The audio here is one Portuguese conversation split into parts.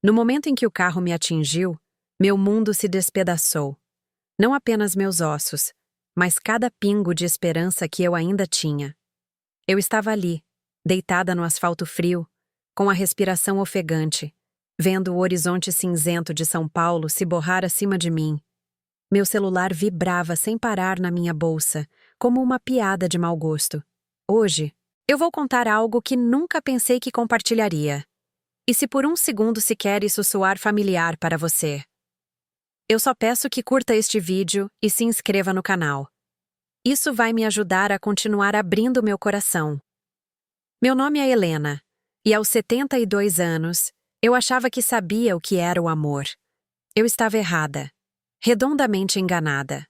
No momento em que o carro me atingiu, meu mundo se despedaçou. Não apenas meus ossos, mas cada pingo de esperança que eu ainda tinha. Eu estava ali, deitada no asfalto frio, com a respiração ofegante, vendo o horizonte cinzento de São Paulo se borrar acima de mim. Meu celular vibrava sem parar na minha bolsa, como uma piada de mau gosto. Hoje, eu vou contar algo que nunca pensei que compartilharia. E se por um segundo sequer isso soar familiar para você? Eu só peço que curta este vídeo e se inscreva no canal. Isso vai me ajudar a continuar abrindo meu coração. Meu nome é Helena, e aos 72 anos, eu achava que sabia o que era o amor. Eu estava errada, redondamente enganada.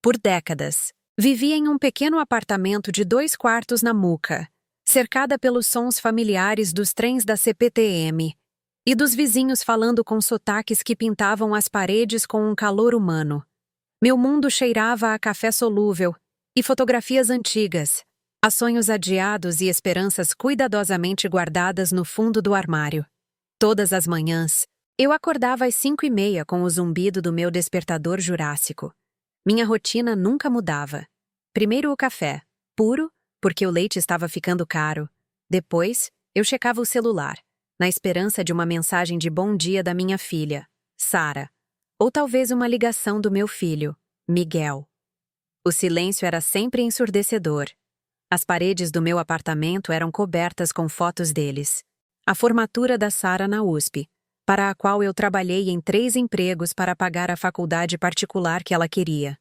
Por décadas, vivia em um pequeno apartamento de 2 quartos na Muca, cercada pelos sons familiares dos trens da CPTM e dos vizinhos falando com sotaques que pintavam as paredes com um calor humano. Meu mundo cheirava a café solúvel e fotografias antigas, a sonhos adiados e esperanças cuidadosamente guardadas no fundo do armário. Todas as manhãs, eu acordava às 5h30 com o zumbido do meu despertador jurássico. Minha rotina nunca mudava. Primeiro o café, puro, porque o leite estava ficando caro. Depois, eu checava o celular, na esperança de uma mensagem de bom dia da minha filha, Sara, ou talvez uma ligação do meu filho, Miguel. O silêncio era sempre ensurdecedor. As paredes do meu apartamento eram cobertas com fotos deles. A formatura da Sara na USP, para a qual eu trabalhei em 3 empregos para pagar a faculdade particular que ela queria.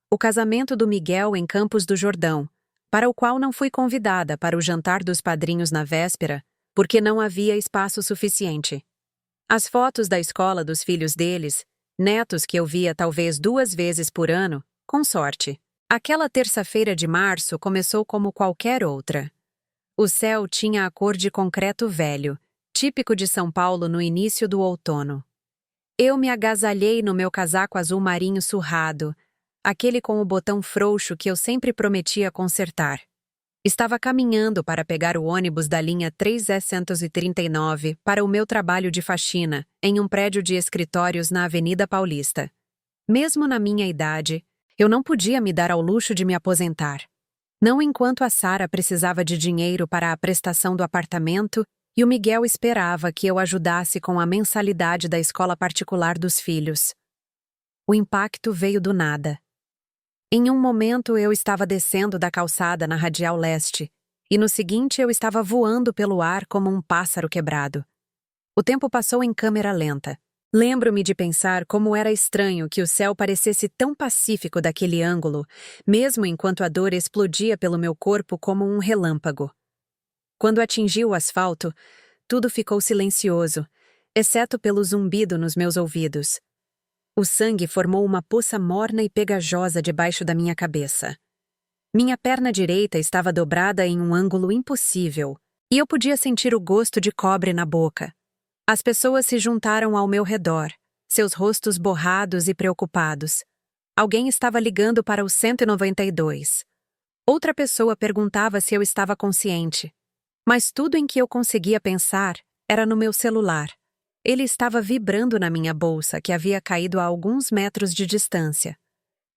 O casamento do Miguel em Campos do Jordão, para o qual não fui convidada para o jantar dos padrinhos na véspera, porque não havia espaço suficiente. As fotos da escola dos filhos deles, netos que eu via talvez 2 vezes por ano, com sorte. Aquela terça-feira de março começou como qualquer outra. O céu tinha a cor de concreto velho, típico de São Paulo no início do outono. Eu me agasalhei no meu casaco azul marinho surrado, aquele com o botão frouxo que eu sempre prometia consertar. Estava caminhando para pegar o ônibus da linha 3S139 para o meu trabalho de faxina, em um prédio de escritórios na Avenida Paulista. Mesmo na minha idade, eu não podia me dar ao luxo de me aposentar. Não enquanto a Sara precisava de dinheiro para a prestação do apartamento e o Miguel esperava que eu ajudasse com a mensalidade da escola particular dos filhos. O impacto veio do nada. Em um momento eu estava descendo da calçada na Radial Leste, e no seguinte eu estava voando pelo ar como um pássaro quebrado. O tempo passou em câmera lenta. Lembro-me de pensar como era estranho que o céu parecesse tão pacífico daquele ângulo, mesmo enquanto a dor explodia pelo meu corpo como um relâmpago. Quando atingi o asfalto, tudo ficou silencioso, exceto pelo zumbido nos meus ouvidos. O sangue formou uma poça morna e pegajosa debaixo da minha cabeça. Minha perna direita estava dobrada em um ângulo impossível, e eu podia sentir o gosto de cobre na boca. As pessoas se juntaram ao meu redor, seus rostos borrados e preocupados. Alguém estava ligando para o 192. Outra pessoa perguntava se eu estava consciente. Mas tudo em que eu conseguia pensar era no meu celular. Ele estava vibrando na minha bolsa, que havia caído a alguns metros de distância.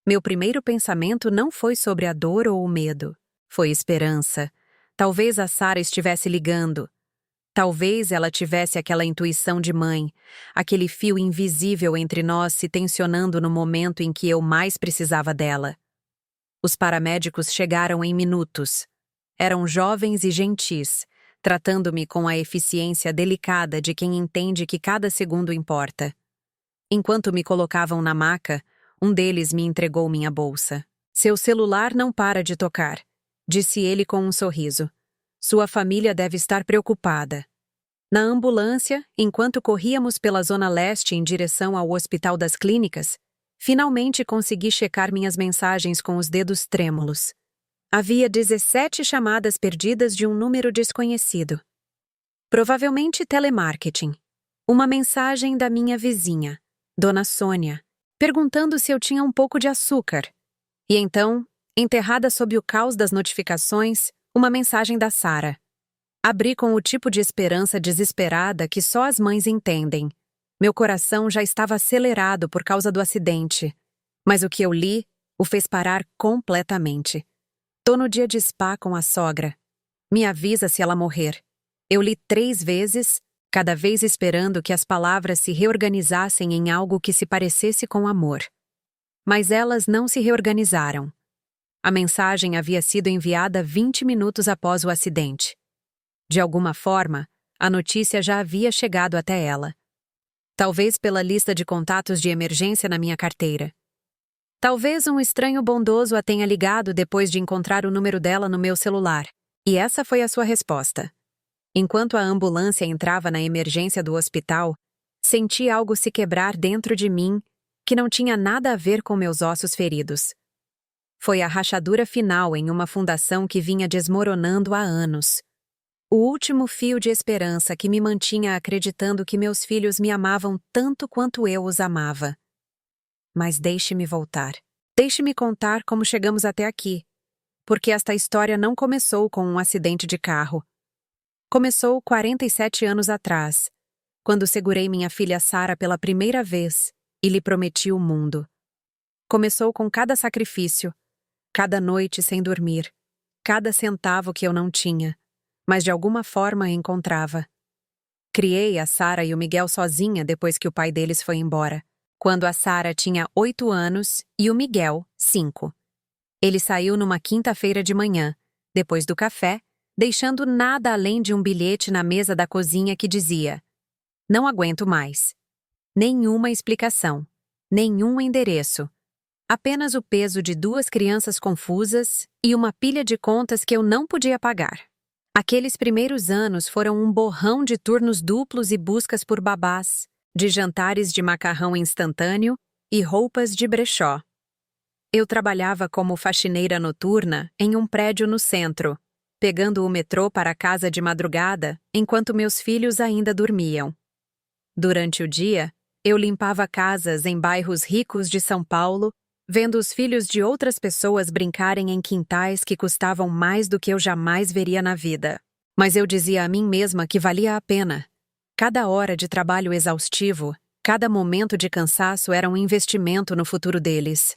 Meu primeiro pensamento não foi sobre a dor ou o medo. Foi esperança. Talvez a Sara estivesse ligando. Talvez ela tivesse aquela intuição de mãe, aquele fio invisível entre nós se tensionando no momento em que eu mais precisava dela. Os paramédicos chegaram em minutos. Eram jovens e gentis, tratando-me com a eficiência delicada de quem entende que cada segundo importa. Enquanto me colocavam na maca, um deles me entregou minha bolsa. Seu celular não para de tocar, disse ele com um sorriso. Sua família deve estar preocupada. Na ambulância, enquanto corríamos pela Zona Leste em direção ao Hospital das Clínicas, finalmente consegui checar minhas mensagens com os dedos trêmulos. Havia 17 chamadas perdidas de um número desconhecido. Provavelmente telemarketing. Uma mensagem da minha vizinha, Dona Sônia, perguntando se eu tinha um pouco de açúcar. E então, enterrada sob o caos das notificações, uma mensagem da Sara. Abri com o tipo de esperança desesperada que só as mães entendem. Meu coração já estava acelerado por causa do acidente. Mas o que eu li o fez parar completamente. Tô no dia de spa com a sogra. Me avisa se ela morrer. Eu li 3 vezes, cada vez esperando que as palavras se reorganizassem em algo que se parecesse com amor. Mas elas não se reorganizaram. A mensagem havia sido enviada 20 minutos após o acidente. De alguma forma, a notícia já havia chegado até ela. Talvez pela lista de contatos de emergência na minha carteira. Talvez um estranho bondoso a tenha ligado depois de encontrar o número dela no meu celular. E essa foi a sua resposta. Enquanto a ambulância entrava na emergência do hospital, senti algo se quebrar dentro de mim que não tinha nada a ver com meus ossos feridos. Foi a rachadura final em uma fundação que vinha desmoronando há anos. O último fio de esperança que me mantinha acreditando que meus filhos me amavam tanto quanto eu os amava. Mas deixe-me voltar. Deixe-me contar como chegamos até aqui, porque esta história não começou com um acidente de carro. Começou 47 anos atrás, quando segurei minha filha Sara pela primeira vez e lhe prometi o mundo. Começou com cada sacrifício, cada noite sem dormir, cada centavo que eu não tinha, mas de alguma forma encontrava. Criei a Sara e o Miguel sozinha depois que o pai deles foi embora, quando a Sara tinha 8 anos e o Miguel, 5. Ele saiu numa quinta-feira de manhã, depois do café, deixando nada além de um bilhete na mesa da cozinha que dizia: "Não aguento mais." Nenhuma explicação, nenhum endereço. Apenas o peso de 2 crianças confusas e uma pilha de contas que eu não podia pagar. Aqueles primeiros anos foram um borrão de turnos duplos e buscas por babás, de jantares de macarrão instantâneo e roupas de brechó. Eu trabalhava como faxineira noturna em um prédio no centro, pegando o metrô para casa de madrugada enquanto meus filhos ainda dormiam. Durante o dia, eu limpava casas em bairros ricos de São Paulo, vendo os filhos de outras pessoas brincarem em quintais que custavam mais do que eu jamais veria na vida. Mas eu dizia a mim mesma que valia a pena. Cada hora de trabalho exaustivo, cada momento de cansaço era um investimento no futuro deles.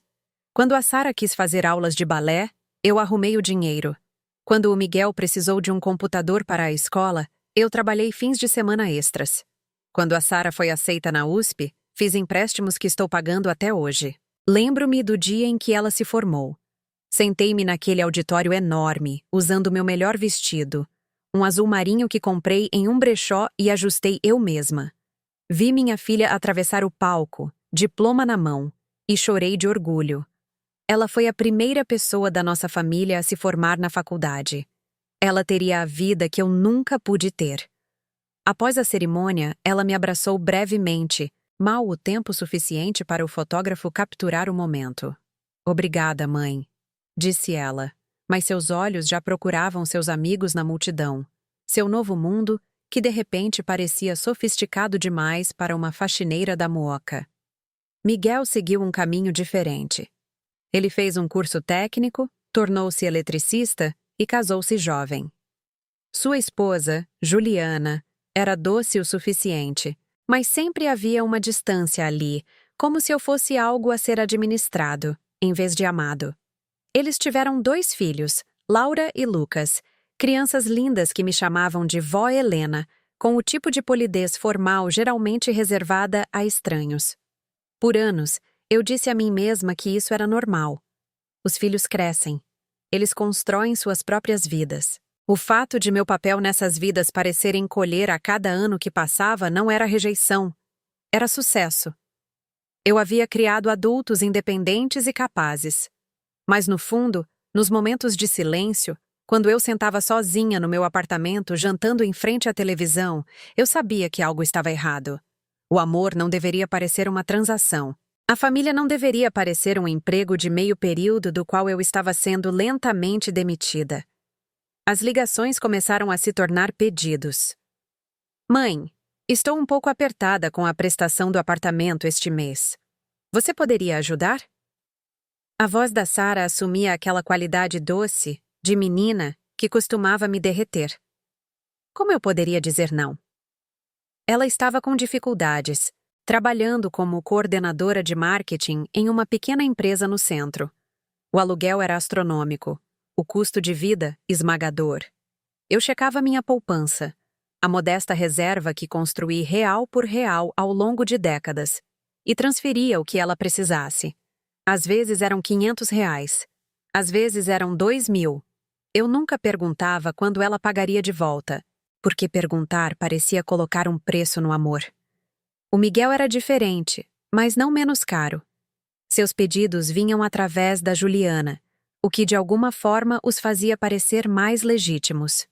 Quando a Sara quis fazer aulas de balé, eu arrumei o dinheiro. Quando o Miguel precisou de um computador para a escola, eu trabalhei fins de semana extras. Quando a Sara foi aceita na USP, fiz empréstimos que estou pagando até hoje. Lembro-me do dia em que ela se formou. Sentei-me naquele auditório enorme, usando meu melhor vestido, um azul marinho que comprei em um brechó e ajustei eu mesma. Vi minha filha atravessar o palco, diploma na mão, e chorei de orgulho. Ela foi a primeira pessoa da nossa família a se formar na faculdade. Ela teria a vida que eu nunca pude ter. Após a cerimônia, ela me abraçou brevemente, mal o tempo suficiente para o fotógrafo capturar o momento. "Obrigada, mãe", disse ela, mas seus olhos já procuravam seus amigos na multidão. Seu novo mundo, que de repente parecia sofisticado demais para uma faxineira da Mooca. Miguel seguiu um caminho diferente. Ele fez um curso técnico, tornou-se eletricista e casou-se jovem. Sua esposa, Juliana, era doce o suficiente, mas sempre havia uma distância ali, como se eu fosse algo a ser administrado, em vez de amado. Eles tiveram 2 filhos, Laura e Lucas, crianças lindas que me chamavam de vó Helena, com o tipo de polidez formal geralmente reservada a estranhos. Por anos, eu disse a mim mesma que isso era normal. Os filhos crescem. Eles constroem suas próprias vidas. O fato de meu papel nessas vidas parecer encolher a cada ano que passava não era rejeição. Era sucesso. Eu havia criado adultos independentes e capazes. Mas no fundo, nos momentos de silêncio, quando eu sentava sozinha no meu apartamento jantando em frente à televisão, eu sabia que algo estava errado. O amor não deveria parecer uma transação. A família não deveria parecer um emprego de meio período do qual eu estava sendo lentamente demitida. As ligações começaram a se tornar pedidos. "Mãe, estou um pouco apertada com a prestação do apartamento este mês. Você poderia ajudar?" A voz da Sara assumia aquela qualidade doce, de menina, que costumava me derreter. Como eu poderia dizer não? Ela estava com dificuldades, trabalhando como coordenadora de marketing em uma pequena empresa no centro. O aluguel era astronômico, o custo de vida esmagador. Eu checava minha poupança, a modesta reserva que construí real por real ao longo de décadas, e transferia o que ela precisasse. Às vezes eram R$ 500, às vezes eram 2.000. Eu nunca perguntava quando ela pagaria de volta, porque perguntar parecia colocar um preço no amor. O Miguel era diferente, mas não menos caro. Seus pedidos vinham através da Juliana, o que de alguma forma os fazia parecer mais legítimos.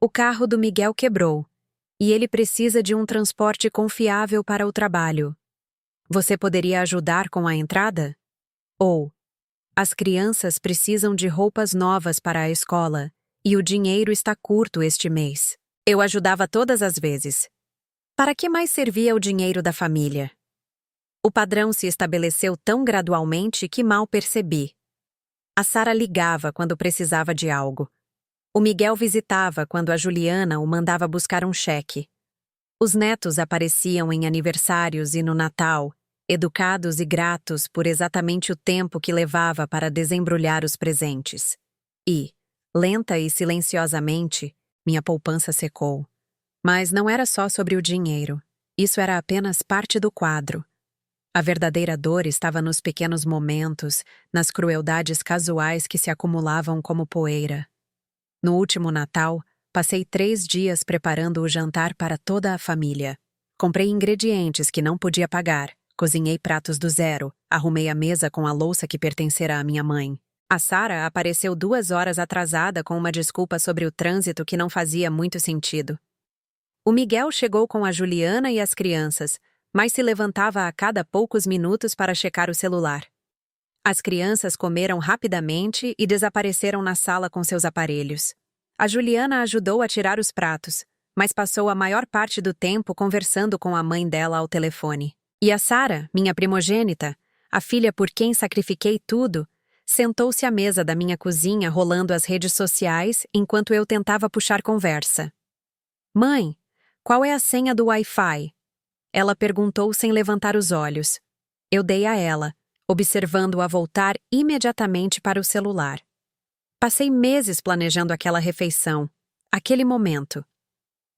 O carro do Miguel quebrou, e ele precisa de um transporte confiável para o trabalho. Você poderia ajudar com a entrada? Ou, as crianças precisam de roupas novas para a escola, e o dinheiro está curto este mês. Eu ajudava todas as vezes. Para que mais servia o dinheiro da família? O padrão se estabeleceu tão gradualmente que mal percebi. A Sara ligava quando precisava de algo. O Miguel visitava quando a Juliana o mandava buscar um cheque. Os netos apareciam em aniversários e no Natal, educados e gratos por exatamente o tempo que levava para desembrulhar os presentes. E, lenta e silenciosamente, minha poupança secou. Mas não era só sobre o dinheiro. Isso era apenas parte do quadro. A verdadeira dor estava nos pequenos momentos, nas crueldades casuais que se acumulavam como poeira. No último Natal, passei 3 dias preparando o jantar para toda a família. Comprei ingredientes que não podia pagar, cozinhei pratos do zero, arrumei a mesa com a louça que pertencera à minha mãe. A Sara apareceu 2 horas atrasada com uma desculpa sobre o trânsito que não fazia muito sentido. O Miguel chegou com a Juliana e as crianças, mas se levantava a cada poucos minutos para checar o celular. As crianças comeram rapidamente e desapareceram na sala com seus aparelhos. A Juliana ajudou a tirar os pratos, mas passou a maior parte do tempo conversando com a mãe dela ao telefone. E a Sara, minha primogênita, a filha por quem sacrifiquei tudo, sentou-se à mesa da minha cozinha rolando as redes sociais enquanto eu tentava puxar conversa. Mãe, qual é a senha do Wi-Fi? Ela perguntou sem levantar os olhos. Eu dei a ela, observando-a voltar imediatamente para o celular. Passei meses planejando aquela refeição, aquele momento.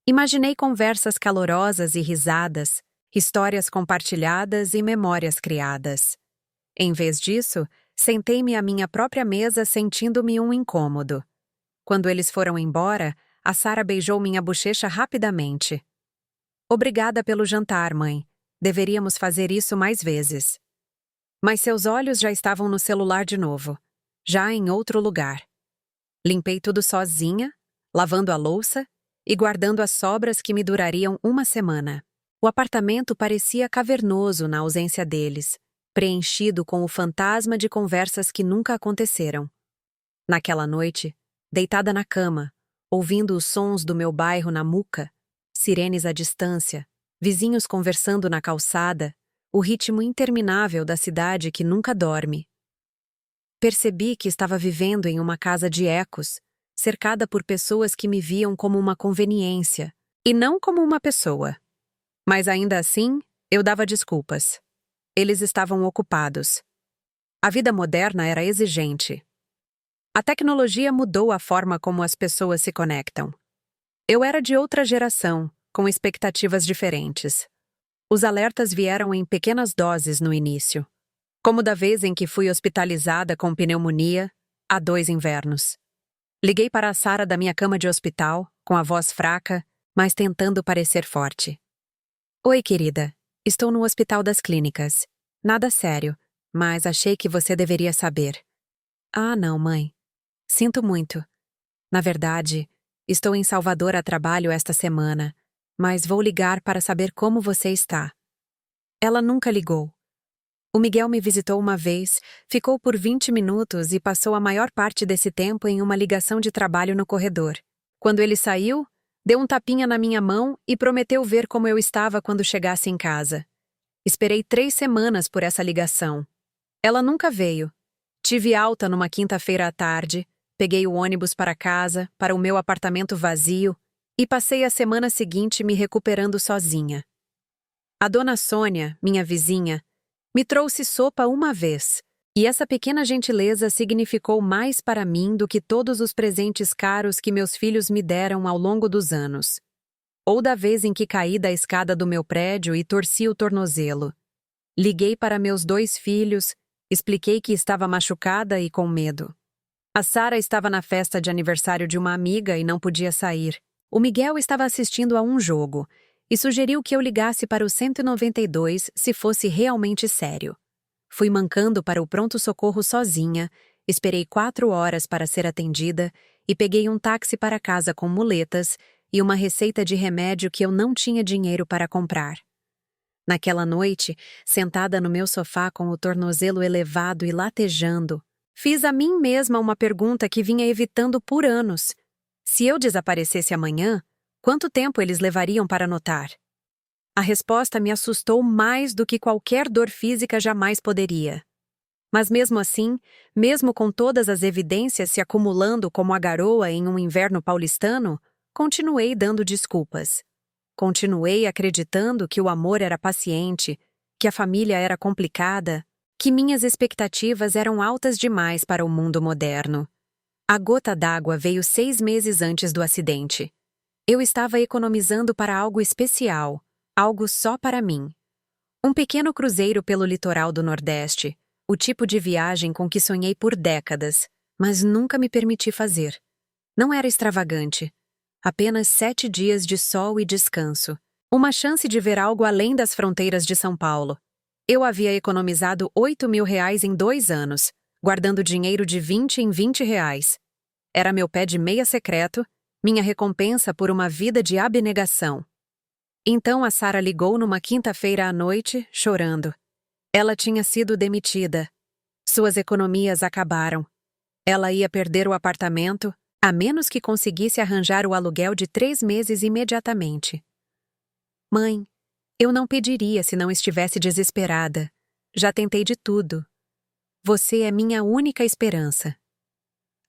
Imaginei conversas calorosas e risadas, histórias compartilhadas e memórias criadas. Em vez disso, sentei-me à minha própria mesa sentindo-me um incômodo. Quando eles foram embora, a Sara beijou minha bochecha rapidamente. Obrigada pelo jantar, mãe. Deveríamos fazer isso mais vezes. Mas seus olhos já estavam no celular de novo, já em outro lugar. Limpei tudo sozinha, lavando a louça e guardando as sobras que me durariam uma semana. O apartamento parecia cavernoso na ausência deles, preenchido com o fantasma de conversas que nunca aconteceram. Naquela noite, deitada na cama, ouvindo os sons do meu bairro na Muca, sirenes à distância, vizinhos conversando na calçada, o ritmo interminável da cidade que nunca dorme. Percebi que estava vivendo em uma casa de ecos, cercada por pessoas que me viam como uma conveniência, e não como uma pessoa. Mas ainda assim, eu dava desculpas. Eles estavam ocupados. A vida moderna era exigente. A tecnologia mudou a forma como as pessoas se conectam. Eu era de outra geração, com expectativas diferentes. Os alertas vieram em pequenas doses no início, como da vez em que fui hospitalizada com pneumonia há 2 invernos. Liguei para a Sara da minha cama de hospital, com a voz fraca, mas tentando parecer forte. Oi, querida. Estou no Hospital das Clínicas. Nada sério, mas achei que você deveria saber. Ah, não, mãe. Sinto muito. Na verdade, estou em Salvador a trabalho esta semana, mas vou ligar para saber como você está. Ela nunca ligou. O Miguel me visitou uma vez, ficou por 20 minutos e passou a maior parte desse tempo em uma ligação de trabalho no corredor. Quando ele saiu, deu um tapinha na minha mão e prometeu ver como eu estava quando chegasse em casa. Esperei 3 semanas por essa ligação. Ela nunca veio. Tive alta numa quinta-feira à tarde, peguei o ônibus para casa, para o meu apartamento vazio, E passei a semana seguinte me recuperando sozinha. A dona Sônia, minha vizinha, me trouxe sopa uma vez, e essa pequena gentileza significou mais para mim do que todos os presentes caros que meus filhos me deram ao longo dos anos. Ou da vez em que caí da escada do meu prédio e torci o tornozelo. Liguei para meus 2 filhos, expliquei que estava machucada e com medo. A Sara estava na festa de aniversário de uma amiga e não podia sair. O Miguel estava assistindo a um jogo e sugeriu que eu ligasse para o 192 se fosse realmente sério. Fui mancando para o pronto-socorro sozinha, esperei 4 horas para ser atendida e peguei um táxi para casa com muletas e uma receita de remédio que eu não tinha dinheiro para comprar. Naquela noite, sentada no meu sofá com o tornozelo elevado e latejando, fiz a mim mesma uma pergunta que vinha evitando por anos. Se eu desaparecesse amanhã, quanto tempo eles levariam para notar? A resposta me assustou mais do que qualquer dor física jamais poderia. Mas mesmo assim, mesmo com todas as evidências se acumulando como a garoa em um inverno paulistano, continuei dando desculpas. Continuei acreditando que o amor era paciente, que a família era complicada, que minhas expectativas eram altas demais para o mundo moderno. A gota d'água veio 6 meses antes do acidente. Eu estava economizando para algo especial, algo só para mim. Um pequeno cruzeiro pelo litoral do Nordeste, o tipo de viagem com que sonhei por décadas, mas nunca me permiti fazer. Não era extravagante. Apenas 7 dias de sol e descanso. Uma chance de ver algo além das fronteiras de São Paulo. Eu havia economizado R$ 8.000 em 2 anos, guardando dinheiro de 20 em 20 reais. Era meu pé de meia secreto, minha recompensa por uma vida de abnegação. Então a Sara ligou numa quinta-feira à noite, chorando. Ela tinha sido demitida. Suas economias acabaram. Ela ia perder o apartamento, a menos que conseguisse arranjar o aluguel de 3 meses imediatamente. Mãe, eu não pediria se não estivesse desesperada. Já tentei de tudo. Você é minha única esperança.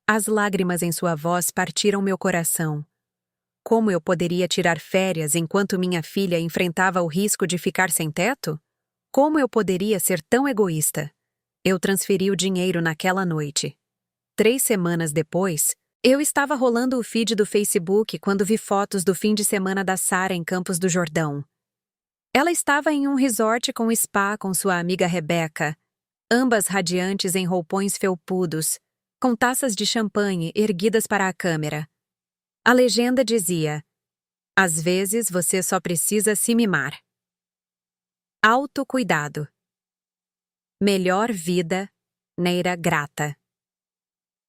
As lágrimas em sua voz partiram meu coração. Como eu poderia tirar férias enquanto minha filha enfrentava o risco de ficar sem teto? Como eu poderia ser tão egoísta? Eu transferi o dinheiro naquela noite. 3 semanas depois, eu estava rolando o feed do Facebook quando vi fotos do fim de semana da Sara em Campos do Jordão. Ela estava em um resort com spa com sua amiga Rebeca, ambas radiantes em roupões felpudos, com taças de champanhe erguidas para a câmera. A legenda dizia: às vezes você só precisa se mimar. Autocuidado. Melhor vida, Neira Grata.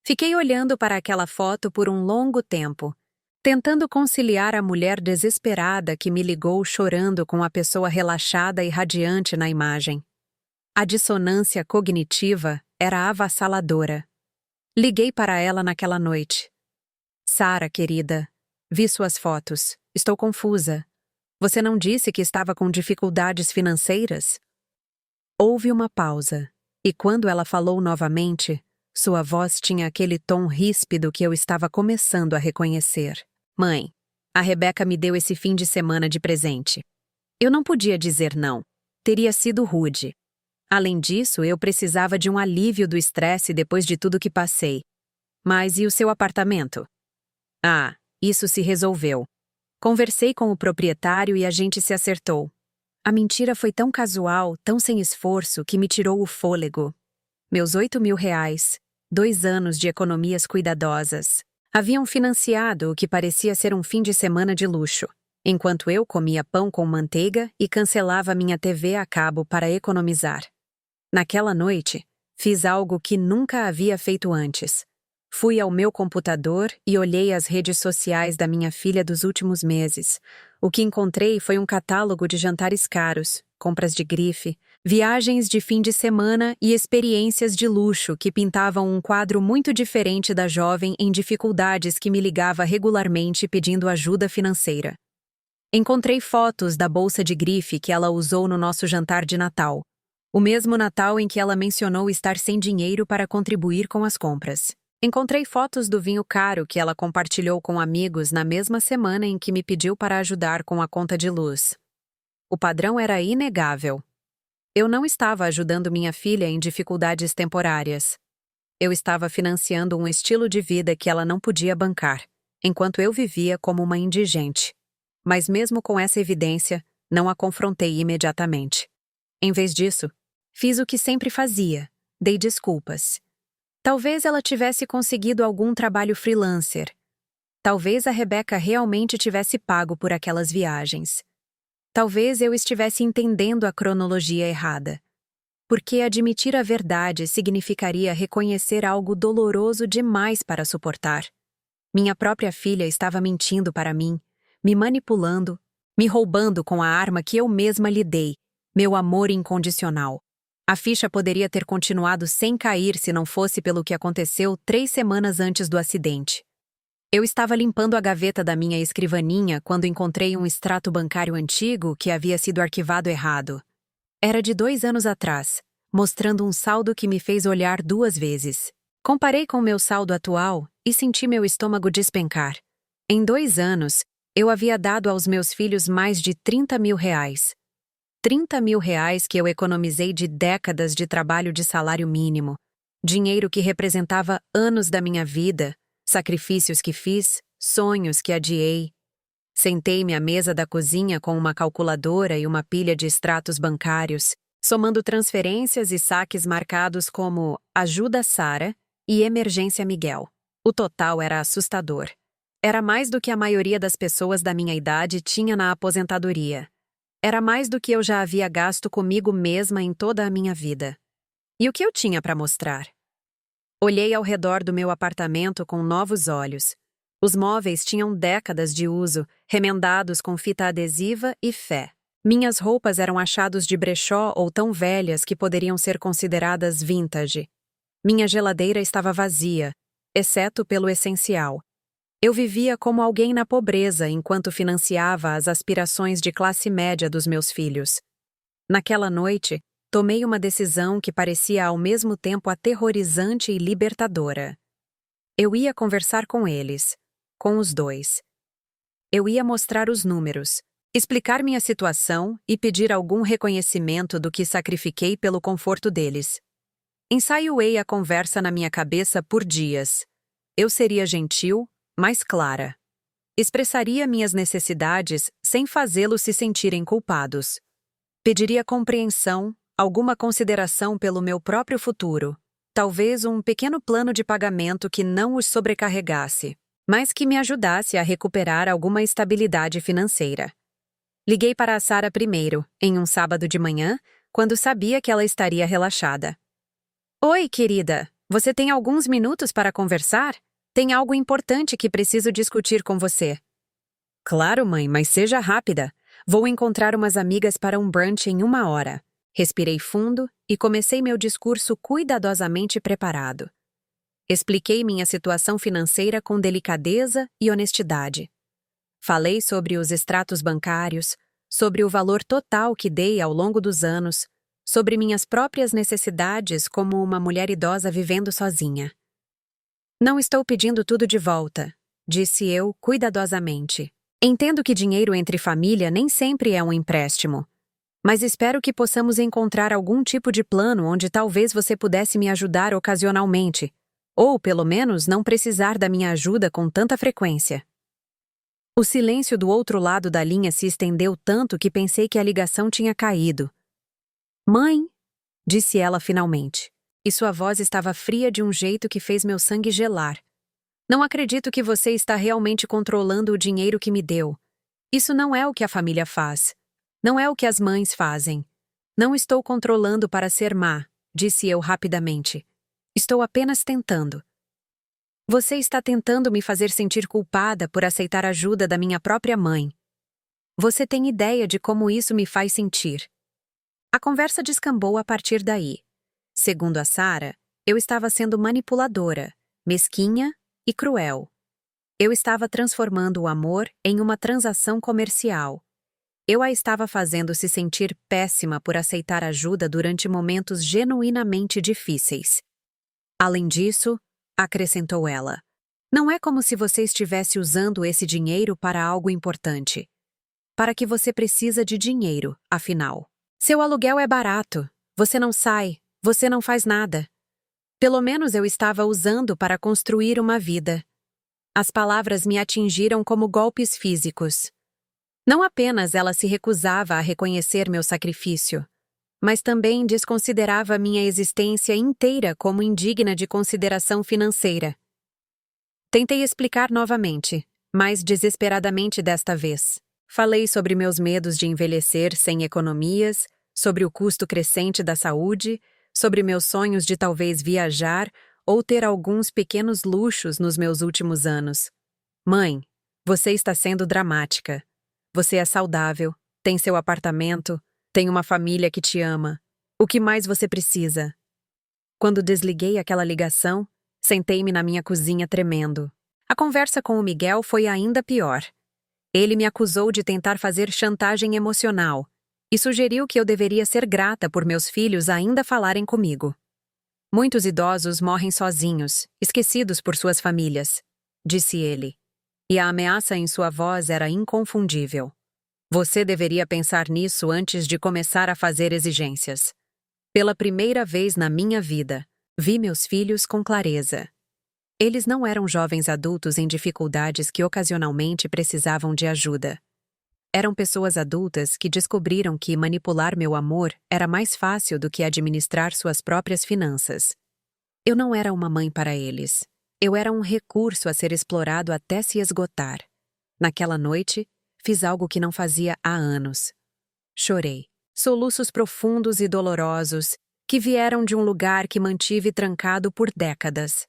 Fiquei olhando para aquela foto por um longo tempo, tentando conciliar a mulher desesperada que me ligou chorando com a pessoa relaxada e radiante na imagem. A dissonância cognitiva era avassaladora. Liguei para ela naquela noite. Sara, querida, vi suas fotos. Estou confusa. Você não disse que estava com dificuldades financeiras? Houve uma pausa, e quando ela falou novamente, sua voz tinha aquele tom ríspido que eu estava começando a reconhecer. Mãe, a Rebeca me deu esse fim de semana de presente. Eu não podia dizer não. Teria sido rude. Além disso, eu precisava de um alívio do estresse depois de tudo que passei. Mas e o seu apartamento? Ah, isso se resolveu. Conversei com o proprietário e a gente se acertou. A mentira foi tão casual, tão sem esforço, que me tirou o fôlego. Meus R$ 8.000, 2 anos de economias cuidadosas, haviam financiado o que parecia ser um fim de semana de luxo, enquanto eu comia pão com manteiga e cancelava minha TV a cabo para economizar. Naquela noite, fiz algo que nunca havia feito antes. Fui ao meu computador e olhei as redes sociais da minha filha dos últimos meses. O que encontrei foi um catálogo de jantares caros, compras de grife, viagens de fim de semana e experiências de luxo que pintavam um quadro muito diferente da jovem em dificuldades que me ligava regularmente pedindo ajuda financeira. Encontrei fotos da bolsa de grife que ela usou no nosso jantar de Natal. O mesmo Natal em que ela mencionou estar sem dinheiro para contribuir com as compras. Encontrei fotos do vinho caro que ela compartilhou com amigos na mesma semana em que me pediu para ajudar com a conta de luz. O padrão era inegável. Eu não estava ajudando minha filha em dificuldades temporárias. Eu estava financiando um estilo de vida que ela não podia bancar, enquanto eu vivia como uma indigente. Mas mesmo com essa evidência, não a confrontei imediatamente. Em vez disso, fiz o que sempre fazia: dei desculpas. Talvez ela tivesse conseguido algum trabalho freelancer. Talvez a Rebecca realmente tivesse pago por aquelas viagens. Talvez eu estivesse entendendo a cronologia errada. Porque admitir a verdade significaria reconhecer algo doloroso demais para suportar. Minha própria filha estava mentindo para mim, me manipulando, me roubando com a arma que eu mesma lhe dei, meu amor incondicional. A ficha poderia ter continuado sem cair se não fosse pelo que aconteceu 3 semanas antes do acidente. Eu estava limpando a gaveta da minha escrivaninha quando encontrei um extrato bancário antigo que havia sido arquivado errado. Era de 2 anos atrás, mostrando um saldo que me fez olhar 2 vezes. Comparei com meu saldo atual e senti meu estômago despencar. Em 2 anos, eu havia dado aos meus filhos mais de R$30 mil. R$30 mil que eu economizei de décadas de trabalho de salário mínimo. Dinheiro que representava anos da minha vida, sacrifícios que fiz, sonhos que adiei. Sentei-me à mesa da cozinha com uma calculadora e uma pilha de extratos bancários, somando transferências e saques marcados como Ajuda Sara e Emergência Miguel. O total era assustador. Era mais do que a maioria das pessoas da minha idade tinha na aposentadoria. Era mais do que eu já havia gasto comigo mesma em toda a minha vida. E o que eu tinha para mostrar? Olhei ao redor do meu apartamento com novos olhos. Os móveis tinham décadas de uso, remendados com fita adesiva e fé. Minhas roupas eram achados de brechó ou tão velhas que poderiam ser consideradas vintage. Minha geladeira estava vazia, exceto pelo essencial. Eu vivia como alguém na pobreza enquanto financiava as aspirações de classe média dos meus filhos. Naquela noite, tomei uma decisão que parecia ao mesmo tempo aterrorizante e libertadora. Eu ia conversar com eles, com os dois. Eu ia mostrar os números, explicar minha situação e pedir algum reconhecimento do que sacrifiquei pelo conforto deles. Ensaiei a conversa na minha cabeça por dias. Eu seria gentil, mas clara. Expressaria minhas necessidades sem fazê-los se sentirem culpados. Pediria compreensão, alguma consideração pelo meu próprio futuro, talvez um pequeno plano de pagamento que não os sobrecarregasse, mas que me ajudasse a recuperar alguma estabilidade financeira. Liguei para a Sara primeiro, em um sábado de manhã, quando sabia que ela estaria relaxada. Oi, querida, você tem alguns minutos para conversar? Tem algo importante que preciso discutir com você. Claro, mãe, mas seja rápida. Vou encontrar umas amigas para um brunch em 1 hora. Respirei fundo e comecei meu discurso cuidadosamente preparado. Expliquei minha situação financeira com delicadeza e honestidade. Falei sobre os extratos bancários, sobre o valor total que dei ao longo dos anos, sobre minhas próprias necessidades como uma mulher idosa vivendo sozinha. Não estou pedindo tudo de volta, disse eu cuidadosamente. Entendo que dinheiro entre família nem sempre é um empréstimo. Mas espero que possamos encontrar algum tipo de plano onde talvez você pudesse me ajudar ocasionalmente, ou, pelo menos, não precisar da minha ajuda com tanta frequência. O silêncio do outro lado da linha se estendeu tanto que pensei que a ligação tinha caído. Mãe, disse ela finalmente. E sua voz estava fria de um jeito que fez meu sangue gelar. Não acredito que você está realmente controlando o dinheiro que me deu. Isso não é o que a família faz. Não é o que as mães fazem. Não estou controlando para ser má, disse eu rapidamente. Estou apenas tentando. Você está tentando me fazer sentir culpada por aceitar ajuda da minha própria mãe. Você tem ideia de como isso me faz sentir. A conversa descambou a partir daí. Segundo a Sara, eu estava sendo manipuladora, mesquinha e cruel. Eu estava transformando o amor em uma transação comercial. Eu a estava fazendo se sentir péssima por aceitar ajuda durante momentos genuinamente difíceis. Além disso, acrescentou ela. Não é como se você estivesse usando esse dinheiro para algo importante. Para que você precisa de dinheiro, afinal. Seu aluguel é barato. Você não sai, você não faz nada. Pelo menos eu estava usando para construir uma vida. As palavras me atingiram como golpes físicos. Não apenas ela se recusava a reconhecer meu sacrifício, mas também desconsiderava minha existência inteira como indigna de consideração financeira. Tentei explicar novamente, mais desesperadamente desta vez. Falei sobre meus medos de envelhecer sem economias, sobre o custo crescente da saúde, sobre meus sonhos de talvez viajar ou ter alguns pequenos luxos nos meus últimos anos. Mãe, você está sendo dramática. Você é saudável, tem seu apartamento, tem uma família que te ama. O que mais você precisa? Quando desliguei aquela ligação, sentei-me na minha cozinha tremendo. A conversa com o Miguel foi ainda pior. Ele me acusou de tentar fazer chantagem emocional e sugeriu que eu deveria ser grata por meus filhos ainda falarem comigo. Muitos idosos morrem sozinhos, esquecidos por suas famílias, disse ele. E a ameaça em sua voz era inconfundível. Você deveria pensar nisso antes de começar a fazer exigências. Pela primeira vez na minha vida, vi meus filhos com clareza. Eles não eram jovens adultos em dificuldades que ocasionalmente precisavam de ajuda. Eram pessoas adultas que descobriram que manipular meu amor era mais fácil do que administrar suas próprias finanças. Eu não era uma mãe para eles. Eu era um recurso a ser explorado até se esgotar. Naquela noite, fiz algo que não fazia há anos. Chorei. Soluços profundos e dolorosos que vieram de um lugar que mantive trancado por décadas.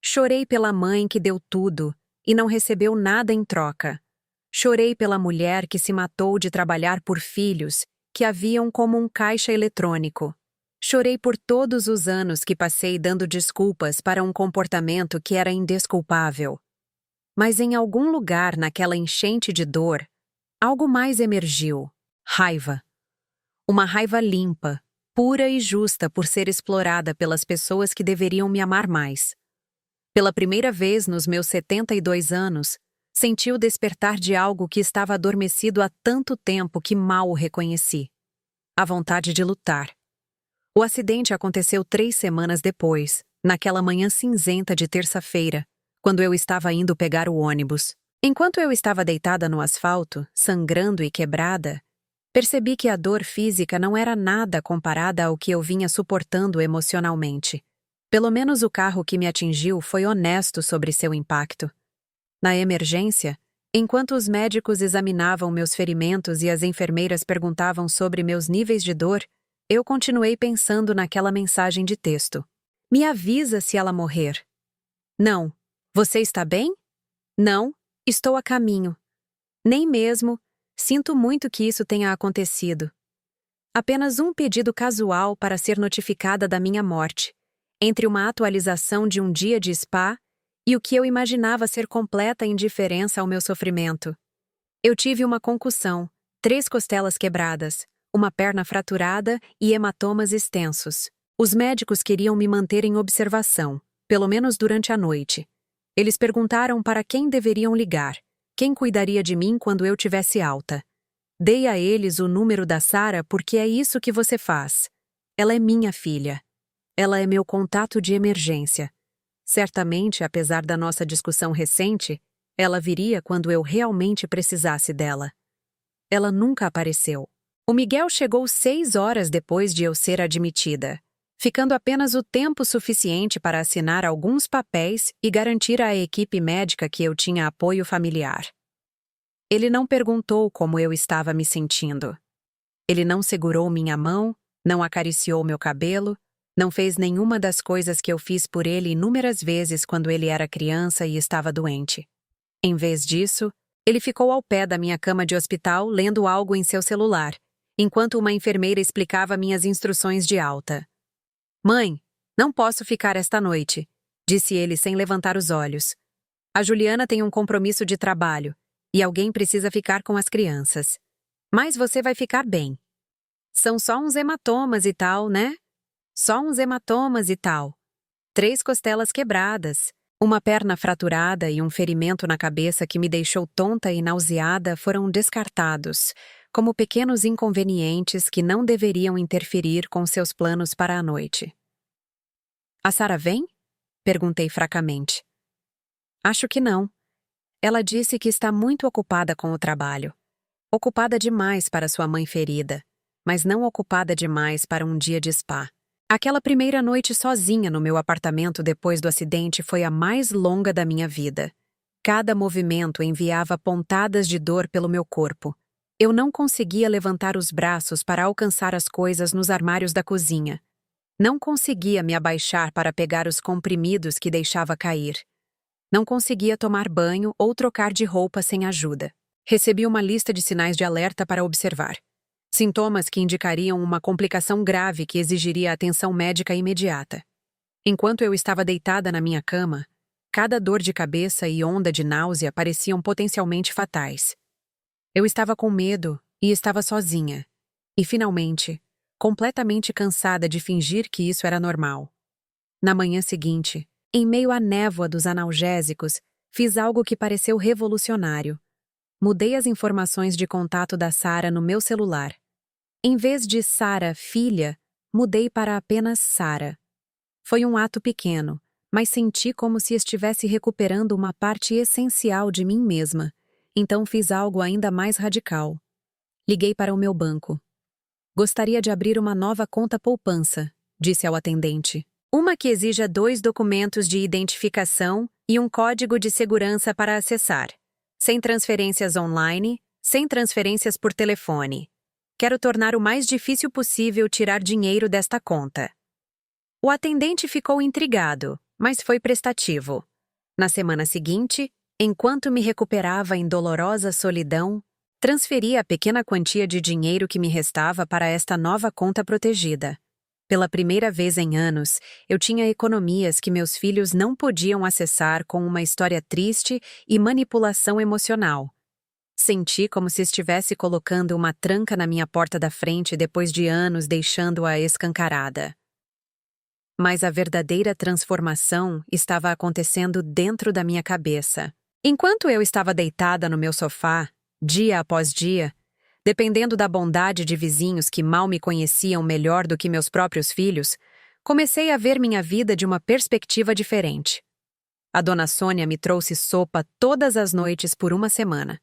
Chorei pela mãe que deu tudo e não recebeu nada em troca. Chorei pela mulher que se matou de trabalhar por filhos que haviam como um caixa eletrônico. Chorei por todos os anos que passei dando desculpas para um comportamento que era indesculpável. Mas em algum lugar naquela enchente de dor, algo mais emergiu. Raiva. Uma raiva limpa, pura e justa por ser explorada pelas pessoas que deveriam me amar mais. Pela primeira vez nos meus 72 anos, senti o despertar de algo que estava adormecido há tanto tempo que mal o reconheci. A vontade de lutar. O acidente aconteceu 3 semanas depois, naquela manhã cinzenta de terça-feira, quando eu estava indo pegar o ônibus. Enquanto eu estava deitada no asfalto, sangrando e quebrada, percebi que a dor física não era nada comparada ao que eu vinha suportando emocionalmente. Pelo menos o carro que me atingiu foi honesto sobre seu impacto. Na emergência, enquanto os médicos examinavam meus ferimentos e as enfermeiras perguntavam sobre meus níveis de dor, eu continuei pensando naquela mensagem de texto. Me avisa se ela morrer. Não. Você está bem? Não. Estou a caminho. Nem mesmo. Sinto muito que isso tenha acontecido. Apenas um pedido casual para ser notificada da minha morte, entre uma atualização de um dia de spa e o que eu imaginava ser completa indiferença ao meu sofrimento. Eu tive uma concussão, 3 costelas quebradas, uma perna fraturada e hematomas extensos. Os médicos queriam me manter em observação, pelo menos durante a noite. Eles perguntaram para quem deveriam ligar, quem cuidaria de mim quando eu tivesse alta. Dei a eles o número da Sarah porque é isso que você faz. Ela é minha filha. Ela é meu contato de emergência. Certamente, apesar da nossa discussão recente, ela viria quando eu realmente precisasse dela. Ela nunca apareceu. O Miguel chegou 6 horas depois de eu ser admitida, ficando apenas o tempo suficiente para assinar alguns papéis e garantir à equipe médica que eu tinha apoio familiar. Ele não perguntou como eu estava me sentindo. Ele não segurou minha mão, não acariciou meu cabelo, não fez nenhuma das coisas que eu fiz por ele inúmeras vezes quando ele era criança e estava doente. Em vez disso, ele ficou ao pé da minha cama de hospital lendo algo em seu celular, enquanto uma enfermeira explicava minhas instruções de alta. Mãe, não posso ficar esta noite, disse ele sem levantar os olhos. A Juliana tem um compromisso de trabalho e alguém precisa ficar com as crianças. Mas você vai ficar bem. São só uns hematomas e tal, né? Só uns hematomas e tal. 3 costelas quebradas, uma perna fraturada e um ferimento na cabeça que me deixou tonta e nauseada foram descartados, como pequenos inconvenientes que não deveriam interferir com seus planos para a noite. A Sara vem? Perguntei fracamente. Acho que não. Ela disse que está muito ocupada com o trabalho. Ocupada demais para sua mãe ferida, mas não ocupada demais para um dia de spa. Aquela primeira noite sozinha no meu apartamento depois do acidente foi a mais longa da minha vida. Cada movimento enviava pontadas de dor pelo meu corpo. Eu não conseguia levantar os braços para alcançar as coisas nos armários da cozinha. Não conseguia me abaixar para pegar os comprimidos que deixava cair. Não conseguia tomar banho ou trocar de roupa sem ajuda. Recebi uma lista de sinais de alerta para observar. Sintomas que indicariam uma complicação grave que exigiria atenção médica imediata. Enquanto eu estava deitada na minha cama, cada dor de cabeça e onda de náusea pareciam potencialmente fatais. Eu estava com medo e estava sozinha. E, finalmente, completamente cansada de fingir que isso era normal. Na manhã seguinte, em meio à névoa dos analgésicos, fiz algo que pareceu revolucionário. Mudei as informações de contato da Sara no meu celular. Em vez de Sara, filha, mudei para apenas Sara. Foi um ato pequeno, mas senti como se estivesse recuperando uma parte essencial de mim mesma. Então fiz algo ainda mais radical. Liguei para o meu banco. Gostaria de abrir uma nova conta poupança, disse ao atendente. Uma que exija 2 documentos de identificação e um código de segurança para acessar. Sem transferências online, sem transferências por telefone. Quero tornar o mais difícil possível tirar dinheiro desta conta. O atendente ficou intrigado, mas foi prestativo. Na semana seguinte, enquanto me recuperava em dolorosa solidão, transferi a pequena quantia de dinheiro que me restava para esta nova conta protegida. Pela primeira vez em anos, eu tinha economias que meus filhos não podiam acessar com uma história triste e manipulação emocional. Senti como se estivesse colocando uma tranca na minha porta da frente depois de anos deixando-a escancarada. Mas a verdadeira transformação estava acontecendo dentro da minha cabeça. Enquanto eu estava deitada no meu sofá, dia após dia, dependendo da bondade de vizinhos que mal me conheciam melhor do que meus próprios filhos, comecei a ver minha vida de uma perspectiva diferente. A dona Sônia me trouxe sopa todas as noites por uma semana.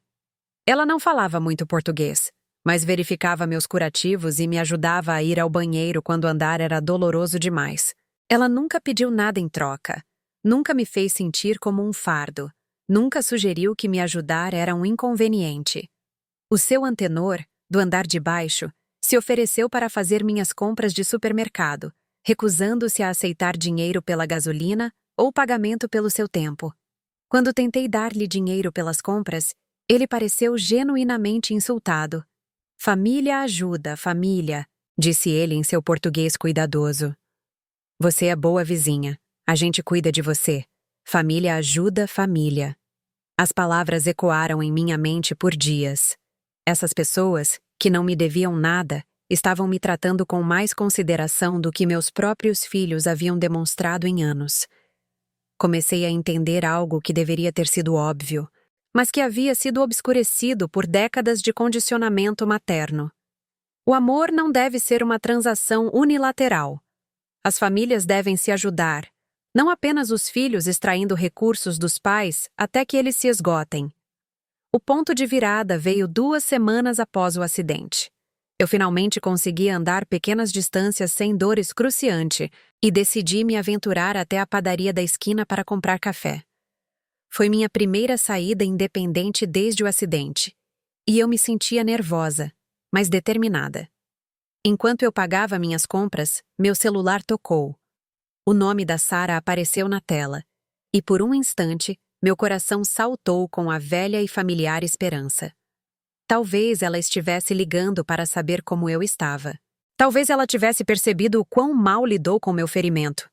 Ela não falava muito português, mas verificava meus curativos e me ajudava a ir ao banheiro quando andar era doloroso demais. Ela nunca pediu nada em troca, nunca me fez sentir como um fardo, nunca sugeriu que me ajudar era um inconveniente. O seu antenor, do andar de baixo, se ofereceu para fazer minhas compras de supermercado, recusando-se a aceitar dinheiro pela gasolina ou pagamento pelo seu tempo. Quando tentei dar-lhe dinheiro pelas compras, ele pareceu genuinamente insultado. "Família ajuda, família", disse ele em seu português cuidadoso. "Você é boa vizinha. A gente cuida de você. Família ajuda, família." As palavras ecoaram em minha mente por dias. Essas pessoas, que não me deviam nada, estavam me tratando com mais consideração do que meus próprios filhos haviam demonstrado em anos. Comecei a entender algo que deveria ter sido óbvio, mas que havia sido obscurecido por décadas de condicionamento materno. O amor não deve ser uma transação unilateral. As famílias devem se ajudar, não apenas os filhos extraindo recursos dos pais até que eles se esgotem. O ponto de virada veio 2 semanas após o acidente. Eu finalmente consegui andar pequenas distâncias sem dor excruciante e decidi me aventurar até a padaria da esquina para comprar café. Foi minha primeira saída independente desde o acidente, e eu me sentia nervosa, mas determinada. Enquanto eu pagava minhas compras, meu celular tocou. O nome da Sara apareceu na tela, e por um instante, meu coração saltou com a velha e familiar esperança. Talvez ela estivesse ligando para saber como eu estava. Talvez ela tivesse percebido o quão mal lidou com meu ferimento.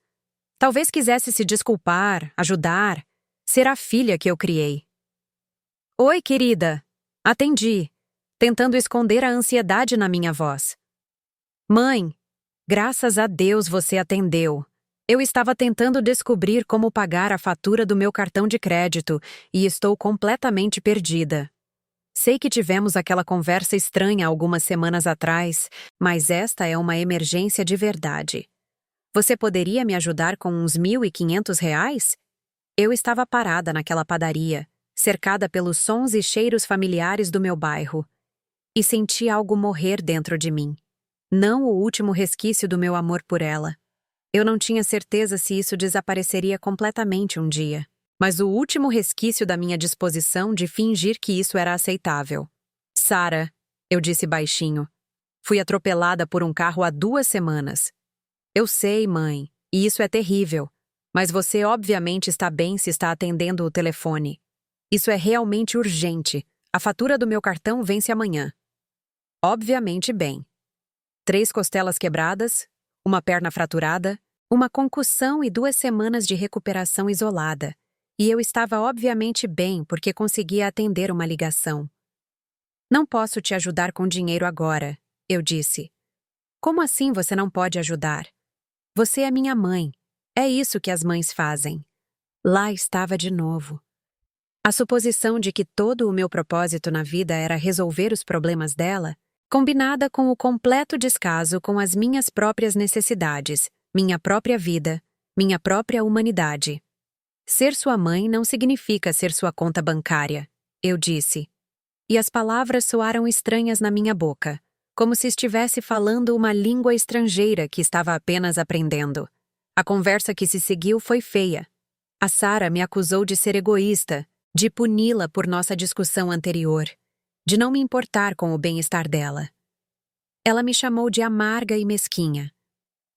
Talvez quisesse se desculpar, ajudar, ser a filha que eu criei. "Oi, querida." Atendi, tentando esconder a ansiedade na minha voz. "Mãe, graças a Deus você atendeu. Eu estava tentando descobrir como pagar a fatura do meu cartão de crédito e estou completamente perdida. Sei que tivemos aquela conversa estranha algumas semanas atrás, mas esta é uma emergência de verdade. Você poderia me ajudar com uns R$ 1.500? Eu estava parada naquela padaria, cercada pelos sons e cheiros familiares do meu bairro, e senti algo morrer dentro de mim. Não o último resquício do meu amor por ela. Eu não tinha certeza se isso desapareceria completamente um dia, mas o último resquício da minha disposição de fingir que isso era aceitável. Sarah, eu disse baixinho, fui atropelada por um carro há 2 semanas. Eu sei, mãe, e isso é terrível, mas você obviamente está bem se está atendendo o telefone. Isso é realmente urgente. A fatura do meu cartão vence amanhã. Obviamente bem. 3 costelas quebradas, uma perna fraturada, uma concussão e 2 semanas de recuperação isolada. E eu estava obviamente bem porque conseguia atender uma ligação. Não posso te ajudar com dinheiro agora, eu disse. Como assim você não pode ajudar? Você é minha mãe. É isso que as mães fazem. Lá estava de novo. A suposição de que todo o meu propósito na vida era resolver os problemas dela, combinada com o completo descaso com as minhas próprias necessidades, minha própria vida, minha própria humanidade. Ser sua mãe não significa ser sua conta bancária, eu disse. E as palavras soaram estranhas na minha boca, como se estivesse falando uma língua estrangeira que estava apenas aprendendo. A conversa que se seguiu foi feia. A Sarah me acusou de ser egoísta, de puni-la por nossa discussão anterior, de não me importar com o bem-estar dela. Ela me chamou de amarga e mesquinha.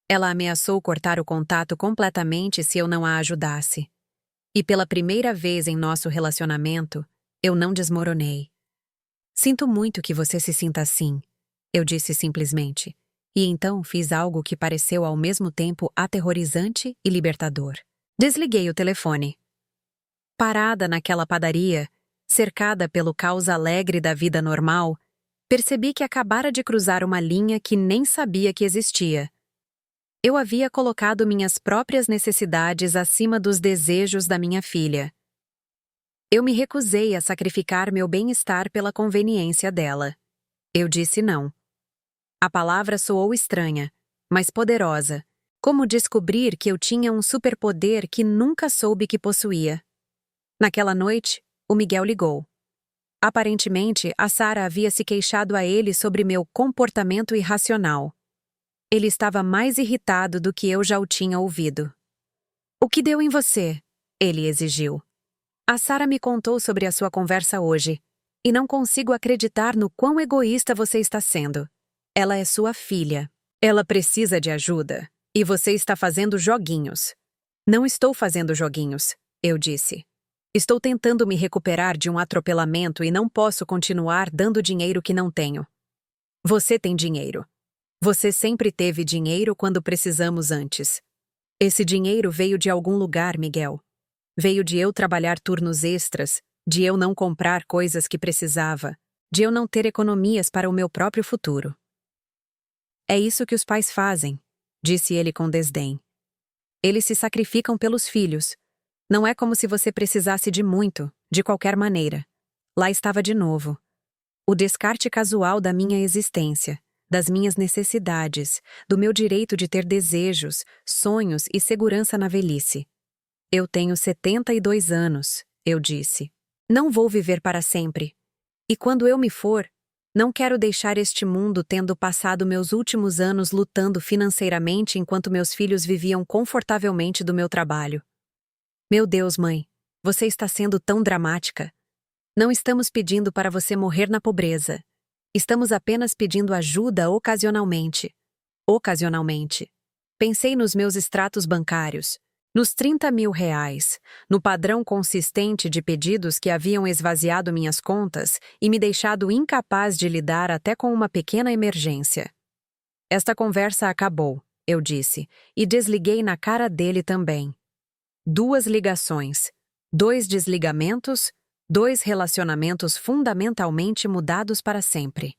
Ela ameaçou cortar o contato completamente se eu não a ajudasse. E pela primeira vez em nosso relacionamento, eu não desmoronei. Sinto muito que você se sinta assim, eu disse simplesmente, e então fiz algo que pareceu ao mesmo tempo aterrorizante e libertador. Desliguei o telefone. Parada naquela padaria, cercada pelo caos alegre da vida normal, percebi que acabara de cruzar uma linha que nem sabia que existia. Eu havia colocado minhas próprias necessidades acima dos desejos da minha filha. Eu me recusei a sacrificar meu bem-estar pela conveniência dela. Eu disse não. A palavra soou estranha, mas poderosa, como descobrir que eu tinha um superpoder que nunca soube que possuía. Naquela noite, o Miguel ligou. Aparentemente, a Sarah havia se queixado a ele sobre meu comportamento irracional. Ele estava mais irritado do que eu já o tinha ouvido. "O que deu em você?" ele exigiu. "A Sarah me contou sobre a sua conversa hoje, e não consigo acreditar no quão egoísta você está sendo. Ela é sua filha. Ela precisa de ajuda, e você está fazendo joguinhos." "Não estou fazendo joguinhos", eu disse. "Estou tentando me recuperar de um atropelamento e não posso continuar dando dinheiro que não tenho." "Você tem dinheiro. Você sempre teve dinheiro quando precisamos antes. Esse dinheiro veio de algum lugar, Miguel. Veio de eu trabalhar turnos extras, de eu não comprar coisas que precisava, de eu não ter economias para o meu próprio futuro." "É isso que os pais fazem", disse ele com desdém. "Eles se sacrificam pelos filhos. Não é como se você precisasse de muito, de qualquer maneira." Lá estava de novo. O descarte casual da minha existência, das minhas necessidades, do meu direito de ter desejos, sonhos e segurança na velhice. "Eu tenho 72 anos", eu disse. "Não vou viver para sempre. E quando eu me for, não quero deixar este mundo tendo passado meus últimos anos lutando financeiramente enquanto meus filhos viviam confortavelmente do meu trabalho." "Meu Deus, mãe, você está sendo tão dramática. Não estamos pedindo para você morrer na pobreza. Estamos apenas pedindo ajuda ocasionalmente." Ocasionalmente. Pensei nos meus extratos bancários, nos R$ 30.000, no padrão consistente de pedidos que haviam esvaziado minhas contas e me deixado incapaz de lidar até com uma pequena emergência. "Esta conversa acabou", eu disse, e desliguei na cara dele também. 2 ligações, 2 desligamentos, 2 relacionamentos fundamentalmente mudados para sempre.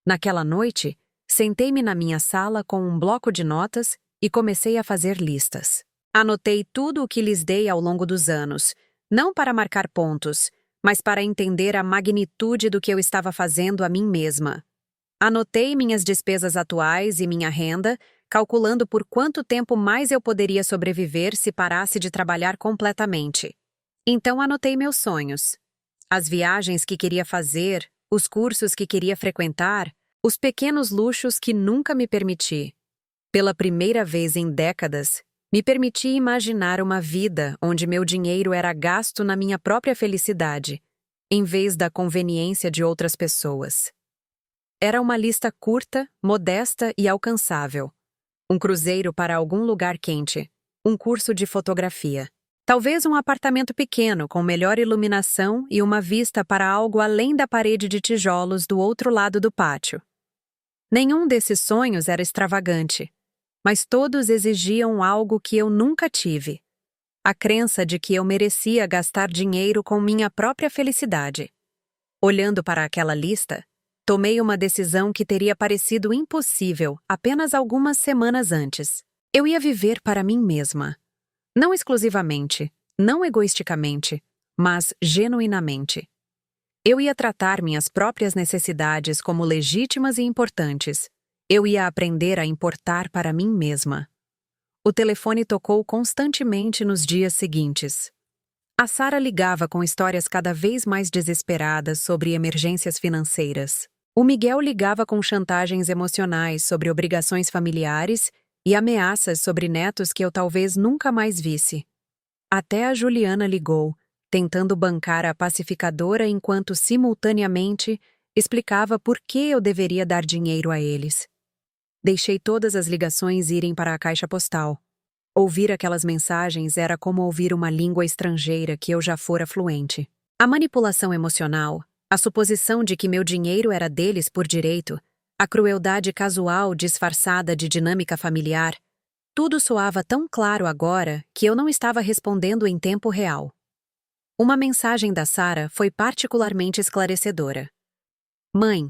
Naquela noite, sentei-me na minha sala com um bloco de notas e comecei a fazer listas. Anotei tudo o que lhes dei ao longo dos anos, não para marcar pontos, mas para entender a magnitude do que eu estava fazendo a mim mesma. Anotei minhas despesas atuais e minha renda, calculando por quanto tempo mais eu poderia sobreviver se parasse de trabalhar completamente. Então anotei meus sonhos. As viagens que queria fazer, os cursos que queria frequentar, os pequenos luxos que nunca me permiti. Pela primeira vez em décadas, me permiti imaginar uma vida onde meu dinheiro era gasto na minha própria felicidade, em vez da conveniência de outras pessoas. Era uma lista curta, modesta e alcançável. Um cruzeiro para algum lugar quente, um curso de fotografia. Talvez um apartamento pequeno com melhor iluminação e uma vista para algo além da parede de tijolos do outro lado do pátio. Nenhum desses sonhos era extravagante, mas todos exigiam algo que eu nunca tive: a crença de que eu merecia gastar dinheiro com minha própria felicidade. Olhando para aquela lista, tomei uma decisão que teria parecido impossível apenas algumas semanas antes. Eu ia viver para mim mesma. Não exclusivamente, não egoisticamente, mas genuinamente. Eu ia tratar minhas próprias necessidades como legítimas e importantes. Eu ia aprender a importar para mim mesma. O telefone tocou constantemente nos dias seguintes. A Sara ligava com histórias cada vez mais desesperadas sobre emergências financeiras. O Miguel ligava com chantagens emocionais sobre obrigações familiares e ameaças sobre netos que eu talvez nunca mais visse. Até a Juliana ligou, tentando bancar a pacificadora enquanto simultaneamente explicava por que eu deveria dar dinheiro a eles. Deixei todas as ligações irem para a caixa postal. Ouvir aquelas mensagens era como ouvir uma língua estrangeira que eu já fora fluente. A manipulação emocional, a suposição de que meu dinheiro era deles por direito, a crueldade casual disfarçada de dinâmica familiar, tudo soava tão claro agora que eu não estava respondendo em tempo real. Uma mensagem da Sara foi particularmente esclarecedora. Mãe,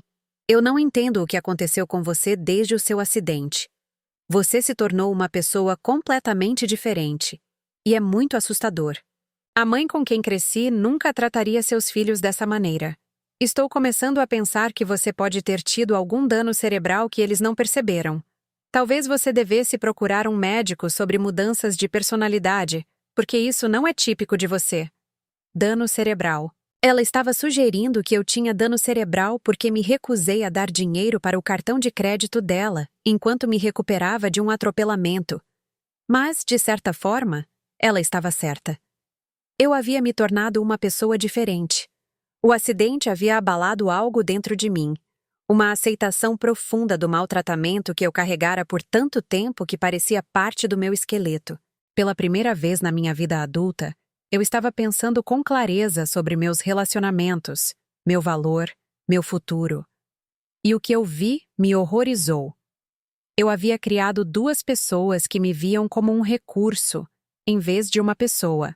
eu não entendo o que aconteceu com você desde o seu acidente. Você se tornou uma pessoa completamente diferente, e é muito assustador. A mãe com quem cresci nunca trataria seus filhos dessa maneira. Estou começando a pensar que você pode ter tido algum dano cerebral que eles não perceberam. Talvez você devesse procurar um médico sobre mudanças de personalidade, porque isso não é típico de você. Dano cerebral. Ela estava sugerindo que eu tinha dano cerebral porque me recusei a dar dinheiro para o cartão de crédito dela, enquanto me recuperava de um atropelamento. Mas, de certa forma, ela estava certa. Eu havia me tornado uma pessoa diferente. O acidente havia abalado algo dentro de mim, uma aceitação profunda do maltratamento que eu carregara por tanto tempo que parecia parte do meu esqueleto. Pela primeira vez na minha vida adulta, eu estava pensando com clareza sobre meus relacionamentos, meu valor, meu futuro. E o que eu vi me horrorizou. Eu havia criado duas pessoas que me viam como um recurso, em vez de uma pessoa.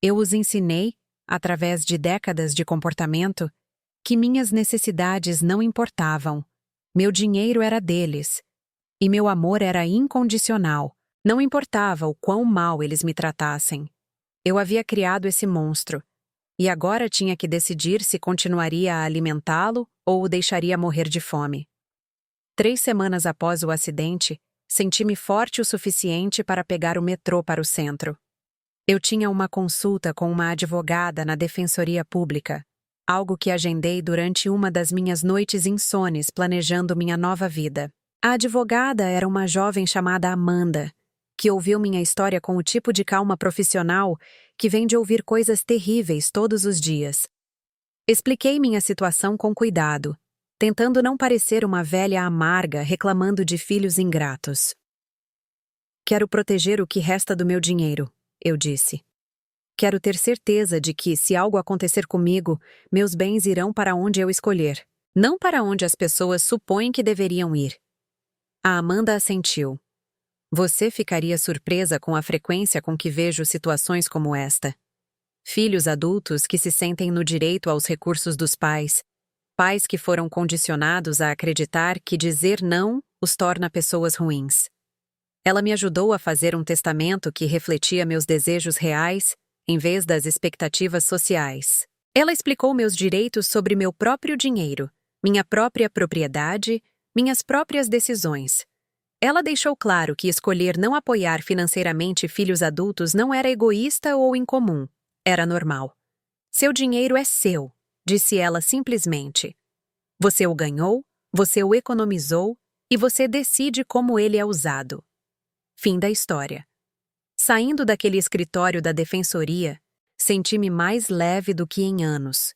Eu os ensinei, através de décadas de comportamento, que minhas necessidades não importavam. Meu dinheiro era deles. E meu amor era incondicional. Não importava o quão mal eles me tratassem. Eu havia criado esse monstro. E agora tinha que decidir se continuaria a alimentá-lo ou o deixaria morrer de fome. 3 semanas após o acidente, senti-me forte o suficiente para pegar o metrô para o centro. Eu tinha uma consulta com uma advogada na Defensoria Pública, algo que agendei durante uma das minhas noites insones planejando minha nova vida. A advogada era uma jovem chamada Amanda, que ouviu minha história com o tipo de calma profissional que vem de ouvir coisas terríveis todos os dias. Expliquei minha situação com cuidado, tentando não parecer uma velha amarga reclamando de filhos ingratos. Quero proteger o que resta do meu dinheiro, eu disse. Quero ter certeza de que, se algo acontecer comigo, meus bens irão para onde eu escolher, não para onde as pessoas supõem que deveriam ir. A Amanda assentiu. Você ficaria surpresa com a frequência com que vejo situações como esta. Filhos adultos que se sentem no direito aos recursos dos pais, pais que foram condicionados a acreditar que dizer não os torna pessoas ruins. Ela me ajudou a fazer um testamento que refletia meus desejos reais, em vez das expectativas sociais. Ela explicou meus direitos sobre meu próprio dinheiro, minha própria propriedade, minhas próprias decisões. Ela deixou claro que escolher não apoiar financeiramente filhos adultos não era egoísta ou incomum, era normal. Seu dinheiro é seu, disse ela simplesmente. Você o ganhou, você o economizou e você decide como ele é usado. Fim da história. Saindo daquele escritório da defensoria, senti-me mais leve do que em anos.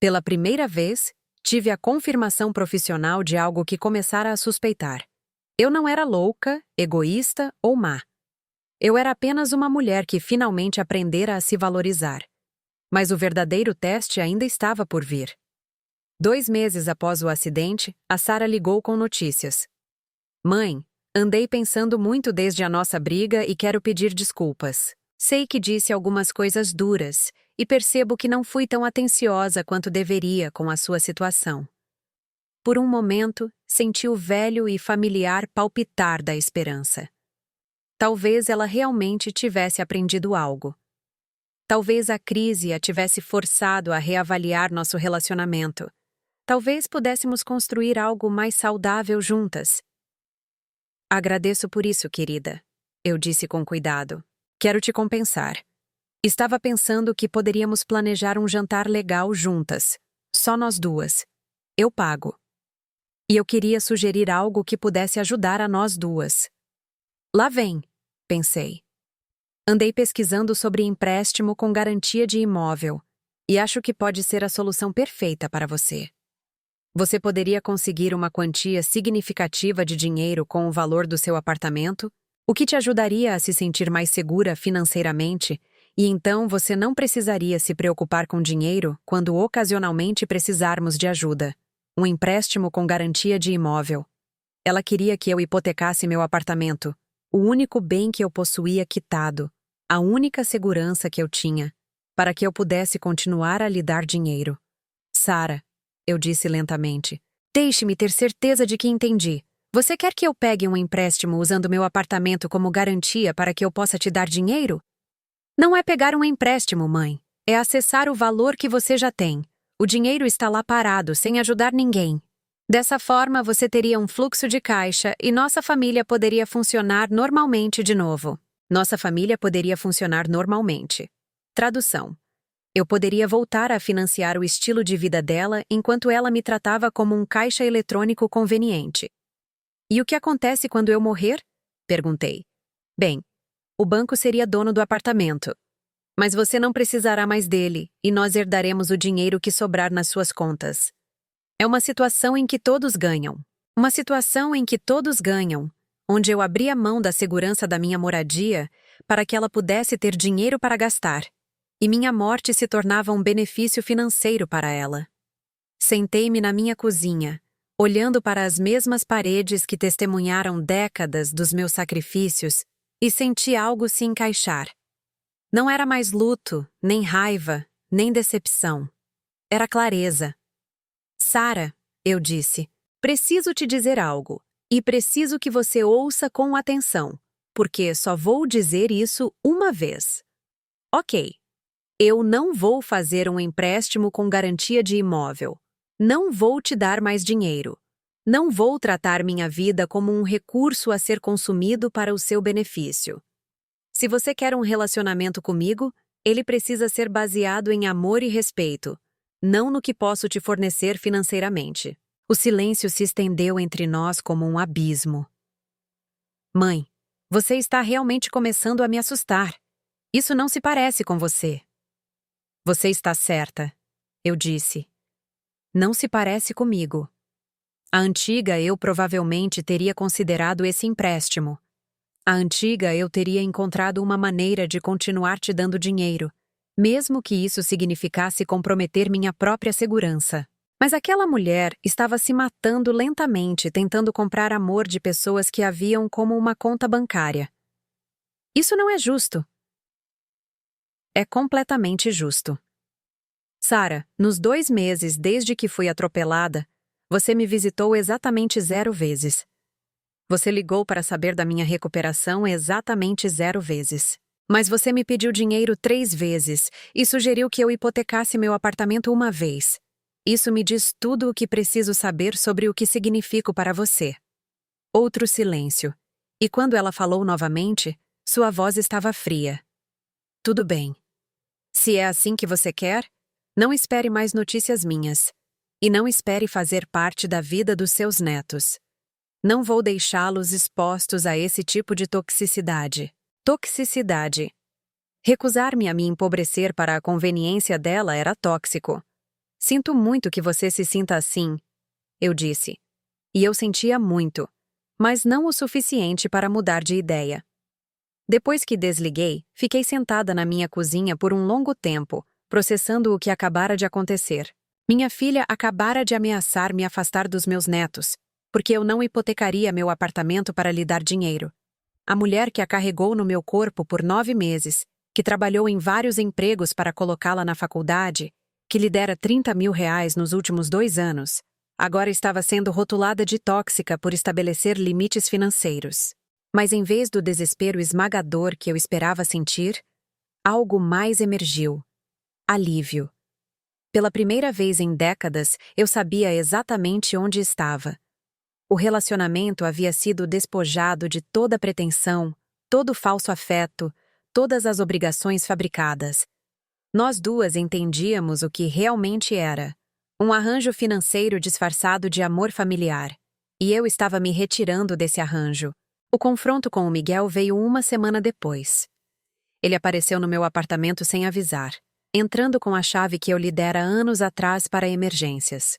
Pela primeira vez, tive a confirmação profissional de algo que começara a suspeitar. Eu não era louca, egoísta ou má. Eu era apenas uma mulher que finalmente aprendera a se valorizar. Mas o verdadeiro teste ainda estava por vir. 2 meses após o acidente, a Sarah ligou com notícias. Mãe, andei pensando muito desde a nossa briga e quero pedir desculpas. Sei que disse algumas coisas duras e percebo que não fui tão atenciosa quanto deveria com a sua situação. Por um momento, senti o velho e familiar palpitar da esperança. Talvez ela realmente tivesse aprendido algo. Talvez a crise a tivesse forçado a reavaliar nosso relacionamento. Talvez pudéssemos construir algo mais saudável juntas. Agradeço por isso, querida, eu disse com cuidado. Quero te compensar. Estava pensando que poderíamos planejar um jantar legal juntas, só nós duas. Eu pago. E eu queria sugerir algo que pudesse ajudar a nós duas. Lá vem, pensei. Andei pesquisando sobre empréstimo com garantia de imóvel e acho que pode ser a solução perfeita para você. Você poderia conseguir uma quantia significativa de dinheiro com o valor do seu apartamento, o que te ajudaria a se sentir mais segura financeiramente, e então você não precisaria se preocupar com dinheiro quando ocasionalmente precisarmos de ajuda. Um empréstimo com garantia de imóvel. Ela queria que eu hipotecasse meu apartamento, o único bem que eu possuía quitado, a única segurança que eu tinha, para que eu pudesse continuar a lhe dar dinheiro. Sarah, eu disse lentamente, deixe-me ter certeza de que entendi. Você quer que eu pegue um empréstimo usando meu apartamento como garantia para que eu possa te dar dinheiro? Não é pegar um empréstimo, mãe. É acessar o valor que você já tem. O dinheiro está lá parado, sem ajudar ninguém. Dessa forma, você teria um fluxo de caixa e nossa família poderia funcionar normalmente de novo. Nossa família poderia funcionar normalmente. Tradução. Eu poderia voltar a financiar o estilo de vida dela enquanto ela me tratava como um caixa eletrônico conveniente. E o que acontece quando eu morrer? Perguntei. Bem, o banco seria dono do apartamento. Mas você não precisará mais dele, e nós herdaremos o dinheiro que sobrar nas suas contas. É uma situação em que todos ganham. Uma situação em que todos ganham, onde eu abri a mão da segurança da minha moradia para que ela pudesse ter dinheiro para gastar, e minha morte se tornava um benefício financeiro para ela. Sentei-me na minha cozinha, olhando para as mesmas paredes que testemunharam décadas dos meus sacrifícios, e senti algo se encaixar. Não era mais luto, nem raiva, nem decepção. Era clareza. Sarah, eu disse, preciso te dizer algo, e preciso que você ouça com atenção, porque só vou dizer isso uma vez. Ok. Eu não vou fazer um empréstimo com garantia de imóvel. Não vou te dar mais dinheiro. Não vou tratar minha vida como um recurso a ser consumido para o seu benefício. Se você quer um relacionamento comigo, ele precisa ser baseado em amor e respeito, não no que posso te fornecer financeiramente. O silêncio se estendeu entre nós como um abismo. Mãe, você está realmente começando a me assustar. Isso não se parece com você. Você está certa, eu disse. Não se parece comigo. A antiga eu provavelmente teria considerado esse empréstimo. A antiga eu teria encontrado uma maneira de continuar te dando dinheiro, mesmo que isso significasse comprometer minha própria segurança. Mas aquela mulher estava se matando lentamente tentando comprar amor de pessoas que a viam como uma conta bancária. Isso não é justo. É completamente justo. Sarah, nos 2 meses desde que fui atropelada, você me visitou exatamente 0 vezes. Você ligou para saber da minha recuperação exatamente 0 vezes. Mas você me pediu dinheiro 3 vezes e sugeriu que eu hipotecasse meu apartamento uma vez. Isso me diz tudo o que preciso saber sobre o que significo para você. Outro silêncio. E quando ela falou novamente, sua voz estava fria. Tudo bem. Se é assim que você quer, não espere mais notícias minhas. E não espere fazer parte da vida dos seus netos. Não vou deixá-los expostos a esse tipo de toxicidade. Toxicidade. Recusar-me a me empobrecer para a conveniência dela era tóxico. Sinto muito que você se sinta assim, eu disse. E eu sentia muito, mas não o suficiente para mudar de ideia. Depois que desliguei, fiquei sentada na minha cozinha por um longo tempo, processando o que acabara de acontecer. Minha filha acabara de ameaçar me afastar dos meus netos, porque eu não hipotecaria meu apartamento para lhe dar dinheiro. A mulher que a carregou no meu corpo por 9 meses, que trabalhou em vários empregos para colocá-la na faculdade, que lhe dera 30 mil reais nos últimos 2 anos, agora estava sendo rotulada de tóxica por estabelecer limites financeiros. Mas em vez do desespero esmagador que eu esperava sentir, algo mais emergiu. Alívio. Pela primeira vez em décadas, eu sabia exatamente onde estava. O relacionamento havia sido despojado de toda pretensão, todo falso afeto, todas as obrigações fabricadas. Nós duas entendíamos o que realmente era. Um arranjo financeiro disfarçado de amor familiar. E eu estava me retirando desse arranjo. O confronto com o Miguel veio uma semana depois. Ele apareceu no meu apartamento sem avisar, entrando com a chave que eu lhe dera anos atrás para emergências.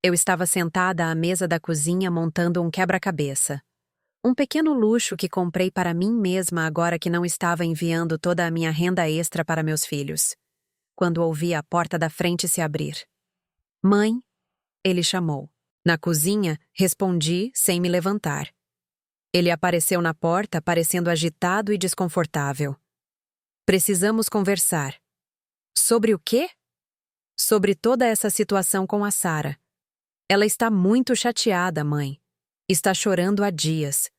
Eu estava sentada à mesa da cozinha montando um quebra-cabeça. Um pequeno luxo que comprei para mim mesma agora que não estava enviando toda a minha renda extra para meus filhos. Quando ouvi a porta da frente se abrir. Mãe, ele chamou. Na cozinha, respondi sem me levantar. Ele apareceu na porta, parecendo agitado e desconfortável. Precisamos conversar. Sobre o quê? Sobre toda essa situação com a Sara. Ela está muito chateada, mãe. Está chorando há dias.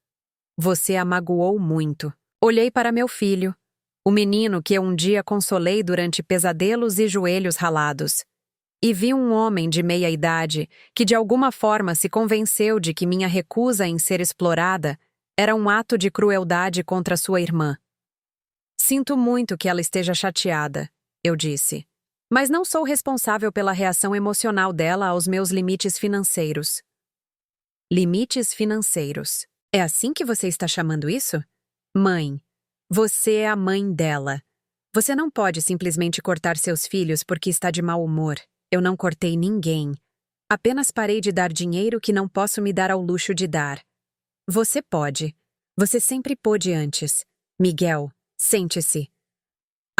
Você a magoou muito. Olhei para meu filho, o menino que eu um dia consolei durante pesadelos e joelhos ralados. E vi um homem de meia idade que de alguma forma se convenceu de que minha recusa em ser explorada era um ato de crueldade contra sua irmã. Sinto muito que ela esteja chateada, eu disse. Mas não sou responsável pela reação emocional dela aos meus limites financeiros. Limites financeiros. É assim que você está chamando isso? Mãe, você é a mãe dela. Você não pode simplesmente cortar seus filhos porque está de mau humor. Eu não cortei ninguém. Apenas parei de dar dinheiro que não posso me dar ao luxo de dar. Você pode. Você sempre pôde antes. Miguel, sente-se.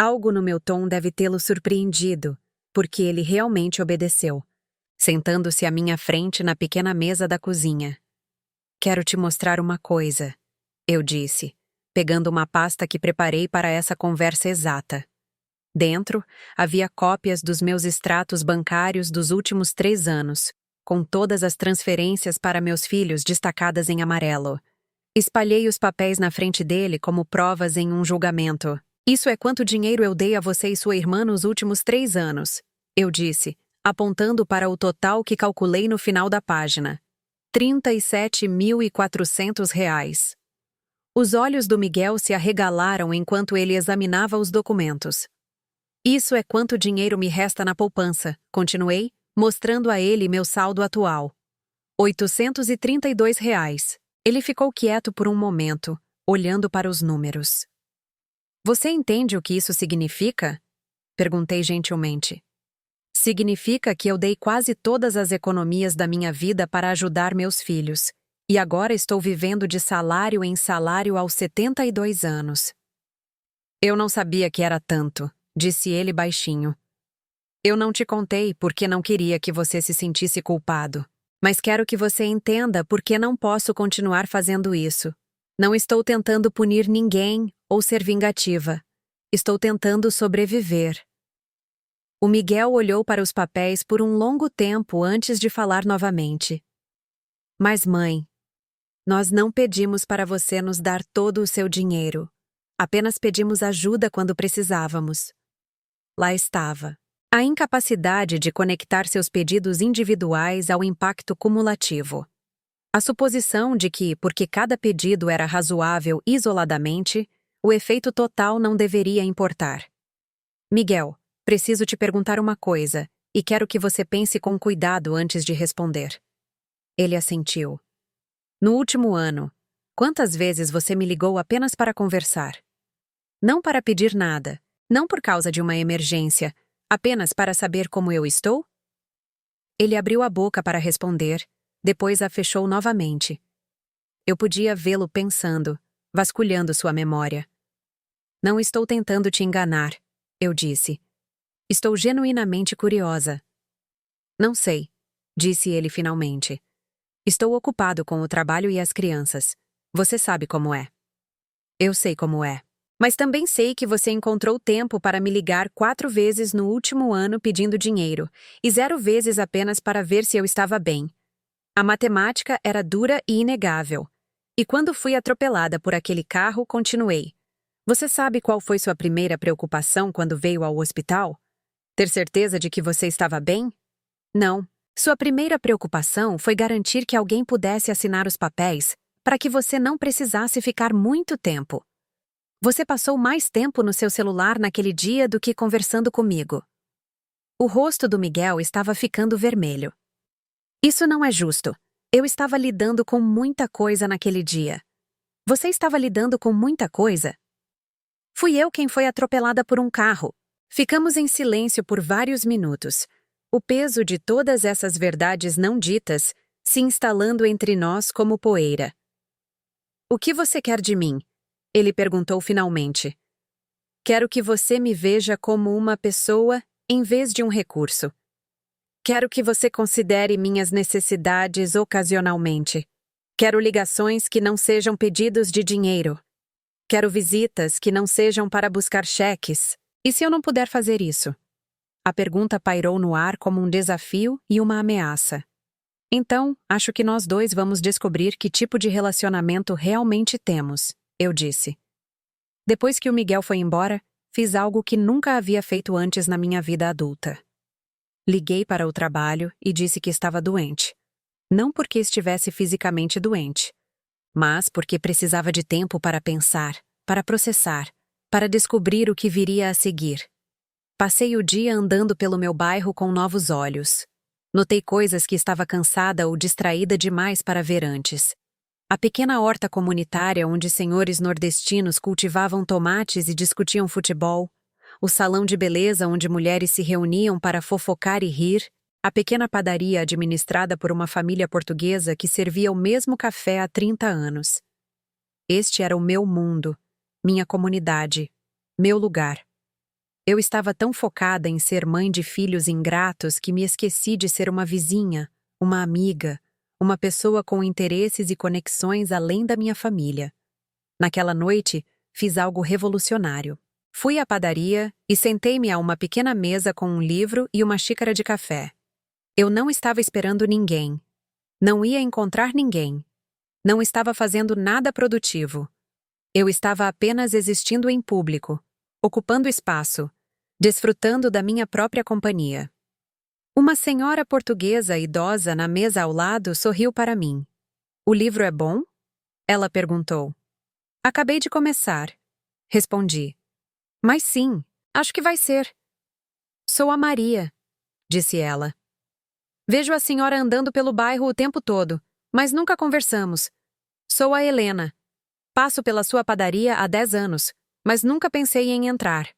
Algo no meu tom deve tê-lo surpreendido, porque ele realmente obedeceu, sentando-se à minha frente na pequena mesa da cozinha. Quero te mostrar uma coisa, eu disse, pegando uma pasta que preparei para essa conversa exata. Dentro, havia cópias dos meus extratos bancários dos últimos 3 anos, com todas as transferências para meus filhos destacadas em amarelo. Espalhei os papéis na frente dele como provas em um julgamento. Isso é quanto dinheiro eu dei a você e sua irmã nos últimos 3 anos, eu disse, apontando para o total que calculei no final da página. R$ 37.400. Os olhos do Miguel se arregalaram enquanto ele examinava os documentos. Isso é quanto dinheiro me resta na poupança, continuei, mostrando a ele meu saldo atual. R$ 832. Ele ficou quieto por um momento, olhando para os números. Você entende o que isso significa? Perguntei gentilmente. Significa que eu dei quase todas as economias da minha vida para ajudar meus filhos, e agora estou vivendo de salário em salário aos 72 anos. Eu não sabia que era tanto, disse ele baixinho. Eu não te contei porque não queria que você se sentisse culpado, mas quero que você entenda por que não posso continuar fazendo isso. Não estou tentando punir ninguém ou ser vingativa. Estou tentando sobreviver. O Miguel olhou para os papéis por um longo tempo antes de falar novamente. Mas, mãe, Nós não pedimos para você nos dar todo o seu dinheiro. Apenas pedimos ajuda quando precisávamos. Lá estava. A incapacidade de conectar seus pedidos individuais ao impacto cumulativo. A suposição de que, porque cada pedido era razoável isoladamente, o efeito total não deveria importar. Miguel, preciso te perguntar uma coisa, e quero que você pense com cuidado antes de responder. Ele assentiu. No último ano, quantas vezes você me ligou apenas para conversar? Não para pedir nada, não por causa de uma emergência, apenas para saber como eu estou? Ele abriu a boca para responder, depois a fechou novamente. Eu podia vê-lo pensando, vasculhando sua memória. Não estou tentando te enganar, eu disse. Estou genuinamente curiosa. Não sei, disse ele finalmente. Estou ocupado com o trabalho e as crianças. Você sabe como é. Eu sei como é. Mas também sei que você encontrou tempo para me ligar 4 vezes no último ano pedindo dinheiro, e 0 vezes apenas para ver se eu estava bem. A matemática era dura e inegável. E quando fui atropelada por aquele carro, continuei. Você sabe qual foi sua primeira preocupação quando veio ao hospital? Ter certeza de que você estava bem? Não. Sua primeira preocupação foi garantir que alguém pudesse assinar os papéis, para que você não precisasse ficar muito tempo. Você passou mais tempo no seu celular naquele dia do que conversando comigo. O rosto do Miguel estava ficando vermelho. Isso não é justo. Eu estava lidando com muita coisa naquele dia. Você estava lidando com muita coisa? Fui eu quem foi atropelada por um carro. Ficamos em silêncio por vários minutos. O peso de todas essas verdades não ditas se instalando entre nós como poeira. O que você quer de mim? Ele perguntou finalmente. Quero que você me veja como uma pessoa em vez de um recurso. Quero que você considere minhas necessidades ocasionalmente. Quero ligações que não sejam pedidos de dinheiro. Quero visitas que não sejam para buscar cheques. E se eu não puder fazer isso? A pergunta pairou no ar como um desafio e uma ameaça. Então, acho que nós dois vamos descobrir que tipo de relacionamento realmente temos, eu disse. Depois que o Miguel foi embora, fiz algo que nunca havia feito antes na minha vida adulta. Liguei para o trabalho e disse que estava doente. Não porque estivesse fisicamente doente, mas porque precisava de tempo para pensar, para processar, para descobrir o que viria a seguir. Passei o dia andando pelo meu bairro com novos olhos. Notei coisas que estava cansada ou distraída demais para ver antes. A pequena horta comunitária onde senhores nordestinos cultivavam tomates e discutiam futebol, o salão de beleza onde mulheres se reuniam para fofocar e rir, a pequena padaria administrada por uma família portuguesa que servia o mesmo café há 30 anos. Este era o meu mundo, minha comunidade, meu lugar. Eu estava tão focada em ser mãe de filhos ingratos que me esqueci de ser uma vizinha, uma amiga, uma pessoa com interesses e conexões além da minha família. Naquela noite, fiz algo revolucionário. Fui à padaria e sentei-me a uma pequena mesa com um livro e uma xícara de café. Eu não estava esperando ninguém. Não ia encontrar ninguém. Não estava fazendo nada produtivo. Eu estava apenas existindo em público, ocupando espaço, desfrutando da minha própria companhia. Uma senhora portuguesa idosa na mesa ao lado sorriu para mim. O livro é bom? Ela perguntou. Acabei de começar. Respondi. Mas sim, acho que vai ser. Sou a Maria, disse ela. Vejo a senhora andando pelo bairro o tempo todo, mas nunca conversamos. Sou a Helena. Passo pela sua padaria há 10 anos, mas nunca pensei em entrar.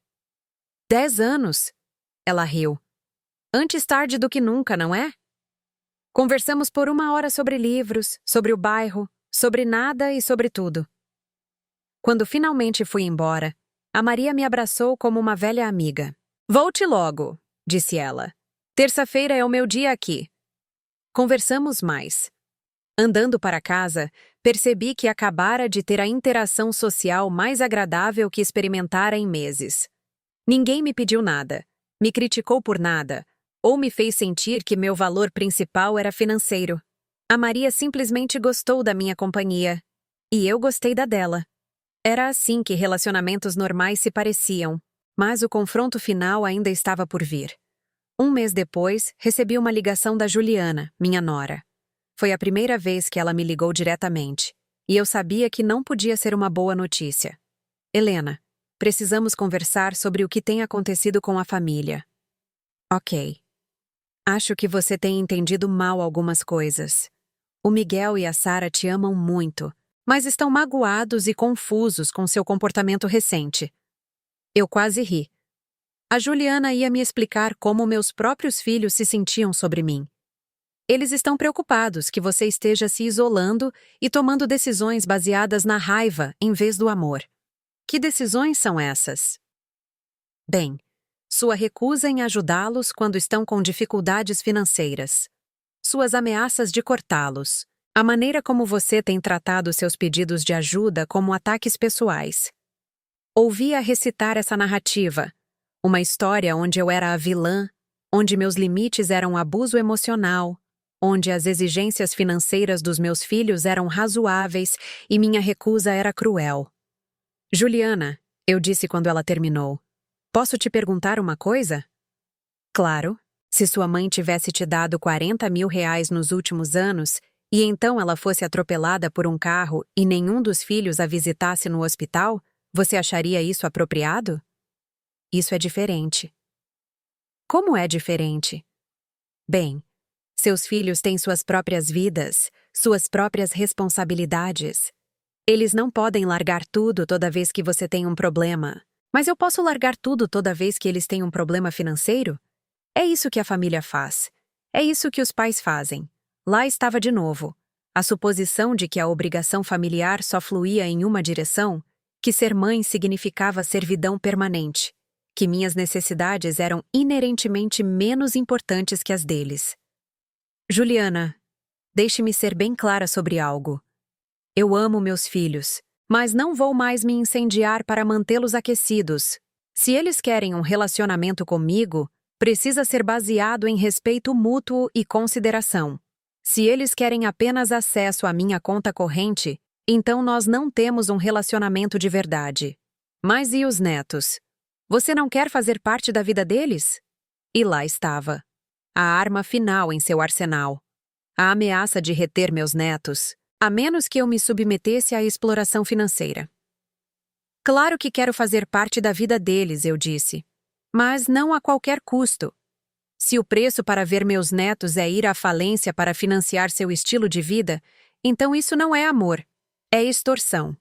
10 anos? Ela riu. Antes tarde do que nunca, não é? Conversamos por 1 hora sobre livros, sobre o bairro, sobre nada e sobre tudo. Quando finalmente fui embora, a Maria me abraçou como uma velha amiga. Volte logo, disse ela. Terça-feira é o meu dia aqui. Conversamos mais. Andando para casa, percebi que acabara de ter a interação social mais agradável que experimentara em meses. Ninguém me pediu nada, me criticou por nada, ou me fez sentir que meu valor principal era financeiro. A Maria simplesmente gostou da minha companhia. E eu gostei da dela. Era assim que relacionamentos normais se pareciam. Mas o confronto final ainda estava por vir. Um mês depois, recebi uma ligação da Juliana, minha nora. Foi a primeira vez que ela me ligou diretamente. E eu sabia que não podia ser uma boa notícia. Helena, precisamos conversar sobre o que tem acontecido com a família. Ok. Acho que você tem entendido mal algumas coisas. O Miguel e a Sara te amam muito, mas estão magoados e confusos com seu comportamento recente. Eu quase ri. A Juliana ia me explicar como meus próprios filhos se sentiam sobre mim. Eles estão preocupados que você esteja se isolando e tomando decisões baseadas na raiva em vez do amor. Que decisões são essas? Bem, sua recusa em ajudá-los quando estão com dificuldades financeiras. Suas ameaças de cortá-los. A maneira como você tem tratado seus pedidos de ajuda como ataques pessoais. Ouvia recitar essa narrativa. Uma história onde eu era a vilã, onde meus limites eram abuso emocional, onde as exigências financeiras dos meus filhos eram razoáveis e minha recusa era cruel. Juliana, eu disse quando ela terminou, posso te perguntar uma coisa? Claro, se sua mãe tivesse te dado 40 mil reais nos últimos anos e então ela fosse atropelada por um carro e nenhum dos filhos a visitasse no hospital, você acharia isso apropriado? Isso é diferente. Como é diferente? Bem, seus filhos têm suas próprias vidas, suas próprias responsabilidades. Eles não podem largar tudo toda vez que você tem um problema. Mas eu posso largar tudo toda vez que eles têm um problema financeiro? É isso que a família faz. É isso que os pais fazem. Lá estava de novo. A suposição de que a obrigação familiar só fluía em uma direção, que ser mãe significava servidão permanente, que minhas necessidades eram inerentemente menos importantes que as deles. Juliana, deixe-me ser bem clara sobre algo. Eu amo meus filhos, mas não vou mais me incendiar para mantê-los aquecidos. Se eles querem um relacionamento comigo, precisa ser baseado em respeito mútuo e consideração. Se eles querem apenas acesso à minha conta corrente, então nós não temos um relacionamento de verdade. Mas e os netos? Você não quer fazer parte da vida deles? E lá estava. A arma final em seu arsenal. A ameaça de reter meus netos, a menos que eu me submetesse à exploração financeira. Claro que quero fazer parte da vida deles, eu disse. Mas não a qualquer custo. Se o preço para ver meus netos é ir à falência para financiar seu estilo de vida, então isso não é amor, é extorsão.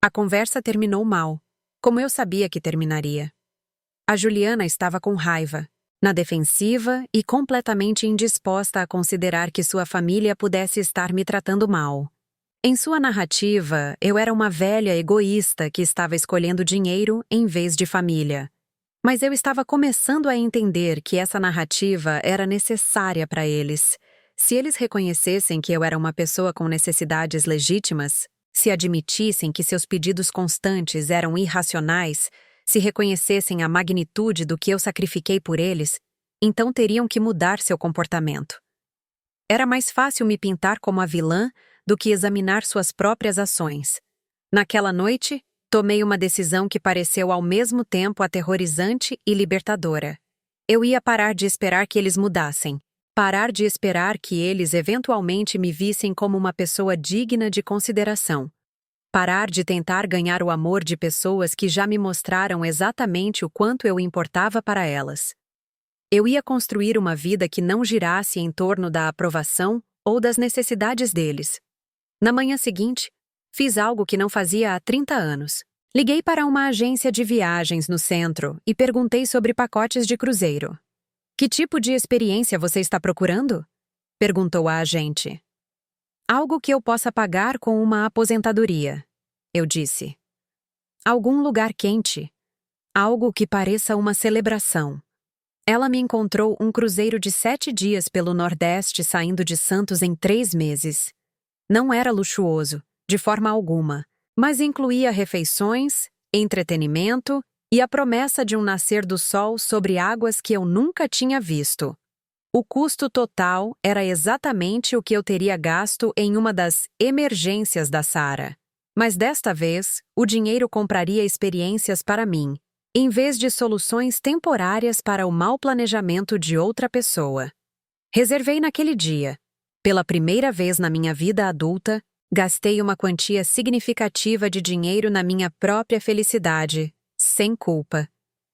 A conversa terminou mal, como eu sabia que terminaria. A Juliana estava com raiva, na defensiva e completamente indisposta a considerar que sua família pudesse estar me tratando mal. Em sua narrativa, eu era uma velha egoísta que estava escolhendo dinheiro em vez de família. Mas eu estava começando a entender que essa narrativa era necessária para eles. Se eles reconhecessem que eu era uma pessoa com necessidades legítimas, se admitissem que seus pedidos constantes eram irracionais, se reconhecessem a magnitude do que eu sacrifiquei por eles, então teriam que mudar seu comportamento. Era mais fácil me pintar como a vilã do que examinar suas próprias ações. Naquela noite, tomei uma decisão que pareceu ao mesmo tempo aterrorizante e libertadora. Eu ia parar de esperar que eles mudassem. Parar de esperar que eles eventualmente me vissem como uma pessoa digna de consideração. Parar de tentar ganhar o amor de pessoas que já me mostraram exatamente o quanto eu importava para elas. Eu ia construir uma vida que não girasse em torno da aprovação ou das necessidades deles. Na manhã seguinte, fiz algo que não fazia há 30 anos. Liguei para uma agência de viagens no centro e perguntei sobre pacotes de cruzeiro. Que tipo de experiência você está procurando? Perguntou a agente. Algo que eu possa pagar com uma aposentadoria, eu disse. Algum lugar quente. Algo que pareça uma celebração. Ela me encontrou um cruzeiro de 7 dias pelo Nordeste saindo de Santos em 3 meses. Não era luxuoso, de forma alguma, mas incluía refeições, entretenimento e a promessa de um nascer do sol sobre águas que eu nunca tinha visto. O custo total era exatamente o que eu teria gasto em uma das emergências da Sarah. Mas desta vez, o dinheiro compraria experiências para mim, em vez de soluções temporárias para o mau planejamento de outra pessoa. Reservei naquele dia. Pela primeira vez na minha vida adulta, gastei uma quantia significativa de dinheiro na minha própria felicidade, sem culpa,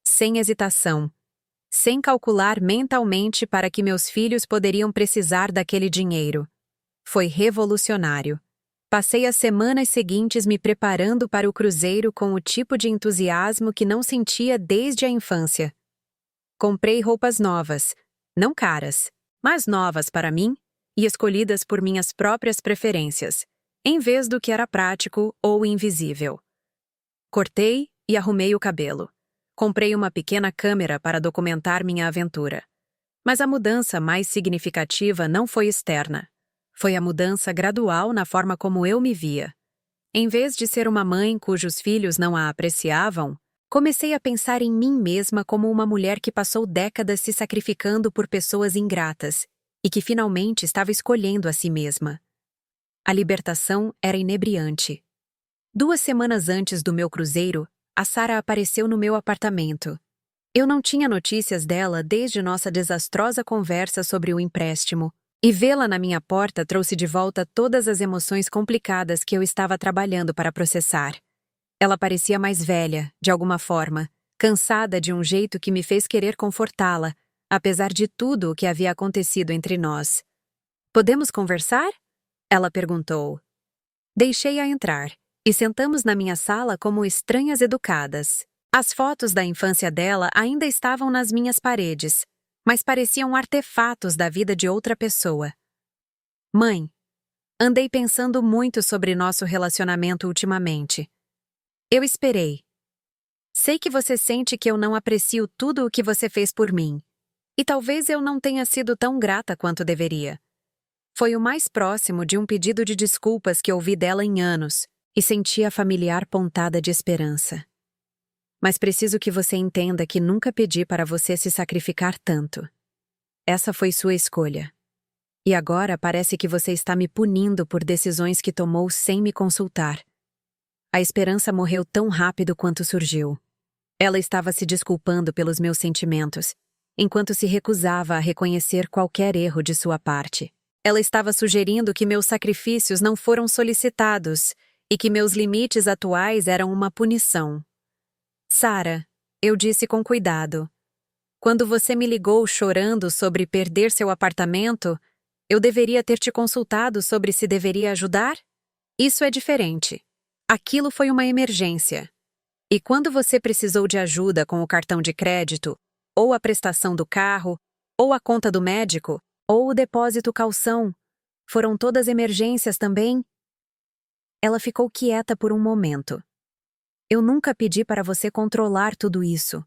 sem hesitação, sem calcular mentalmente para que meus filhos poderiam precisar daquele dinheiro. Foi revolucionário. Passei as semanas seguintes me preparando para o cruzeiro com o tipo de entusiasmo que não sentia desde a infância. Comprei roupas novas, não caras, mas novas para mim e escolhidas por minhas próprias preferências, em vez do que era prático ou invisível. Cortei e arrumei o cabelo. Comprei uma pequena câmera para documentar minha aventura. Mas a mudança mais significativa não foi externa. Foi a mudança gradual na forma como eu me via. Em vez de ser uma mãe cujos filhos não a apreciavam, comecei a pensar em mim mesma como uma mulher que passou décadas se sacrificando por pessoas ingratas e que finalmente estava escolhendo a si mesma. A libertação era inebriante. 2 semanas antes do meu cruzeiro, a Sarah apareceu no meu apartamento. Eu não tinha notícias dela desde nossa desastrosa conversa sobre o empréstimo, e vê-la na minha porta trouxe de volta todas as emoções complicadas que eu estava trabalhando para processar. Ela parecia mais velha, de alguma forma, cansada de um jeito que me fez querer confortá-la, apesar de tudo o que havia acontecido entre nós. "Podemos conversar?" ela perguntou. Deixei-a entrar, e sentamos na minha sala como estranhas educadas. As fotos da infância dela ainda estavam nas minhas paredes, mas pareciam artefatos da vida de outra pessoa. "Mãe, andei pensando muito sobre nosso relacionamento ultimamente. Eu esperei. Sei que você sente que eu não aprecio tudo o que você fez por mim, e talvez eu não tenha sido tão grata quanto deveria. Foi o mais próximo de um pedido de desculpas que ouvi dela em anos, e senti a familiar pontada de esperança. Mas preciso que você entenda que nunca pedi para você se sacrificar tanto. Essa foi sua escolha. E agora parece que você está me punindo por decisões que tomou sem me consultar. A esperança morreu tão rápido quanto surgiu. Ela estava se desculpando pelos meus sentimentos, enquanto se recusava a reconhecer qualquer erro de sua parte. Ela estava sugerindo que meus sacrifícios não foram solicitados e que meus limites atuais eram uma punição. "Sarah", eu disse com cuidado, "quando você me ligou chorando sobre perder seu apartamento, eu deveria ter te consultado sobre se deveria ajudar? Isso é diferente. Aquilo foi uma emergência. E quando você precisou de ajuda com o cartão de crédito, ou a prestação do carro, ou a conta do médico, ou o depósito calção, foram todas emergências também?" Ela ficou quieta por um momento. "Eu nunca pedi para você controlar tudo isso.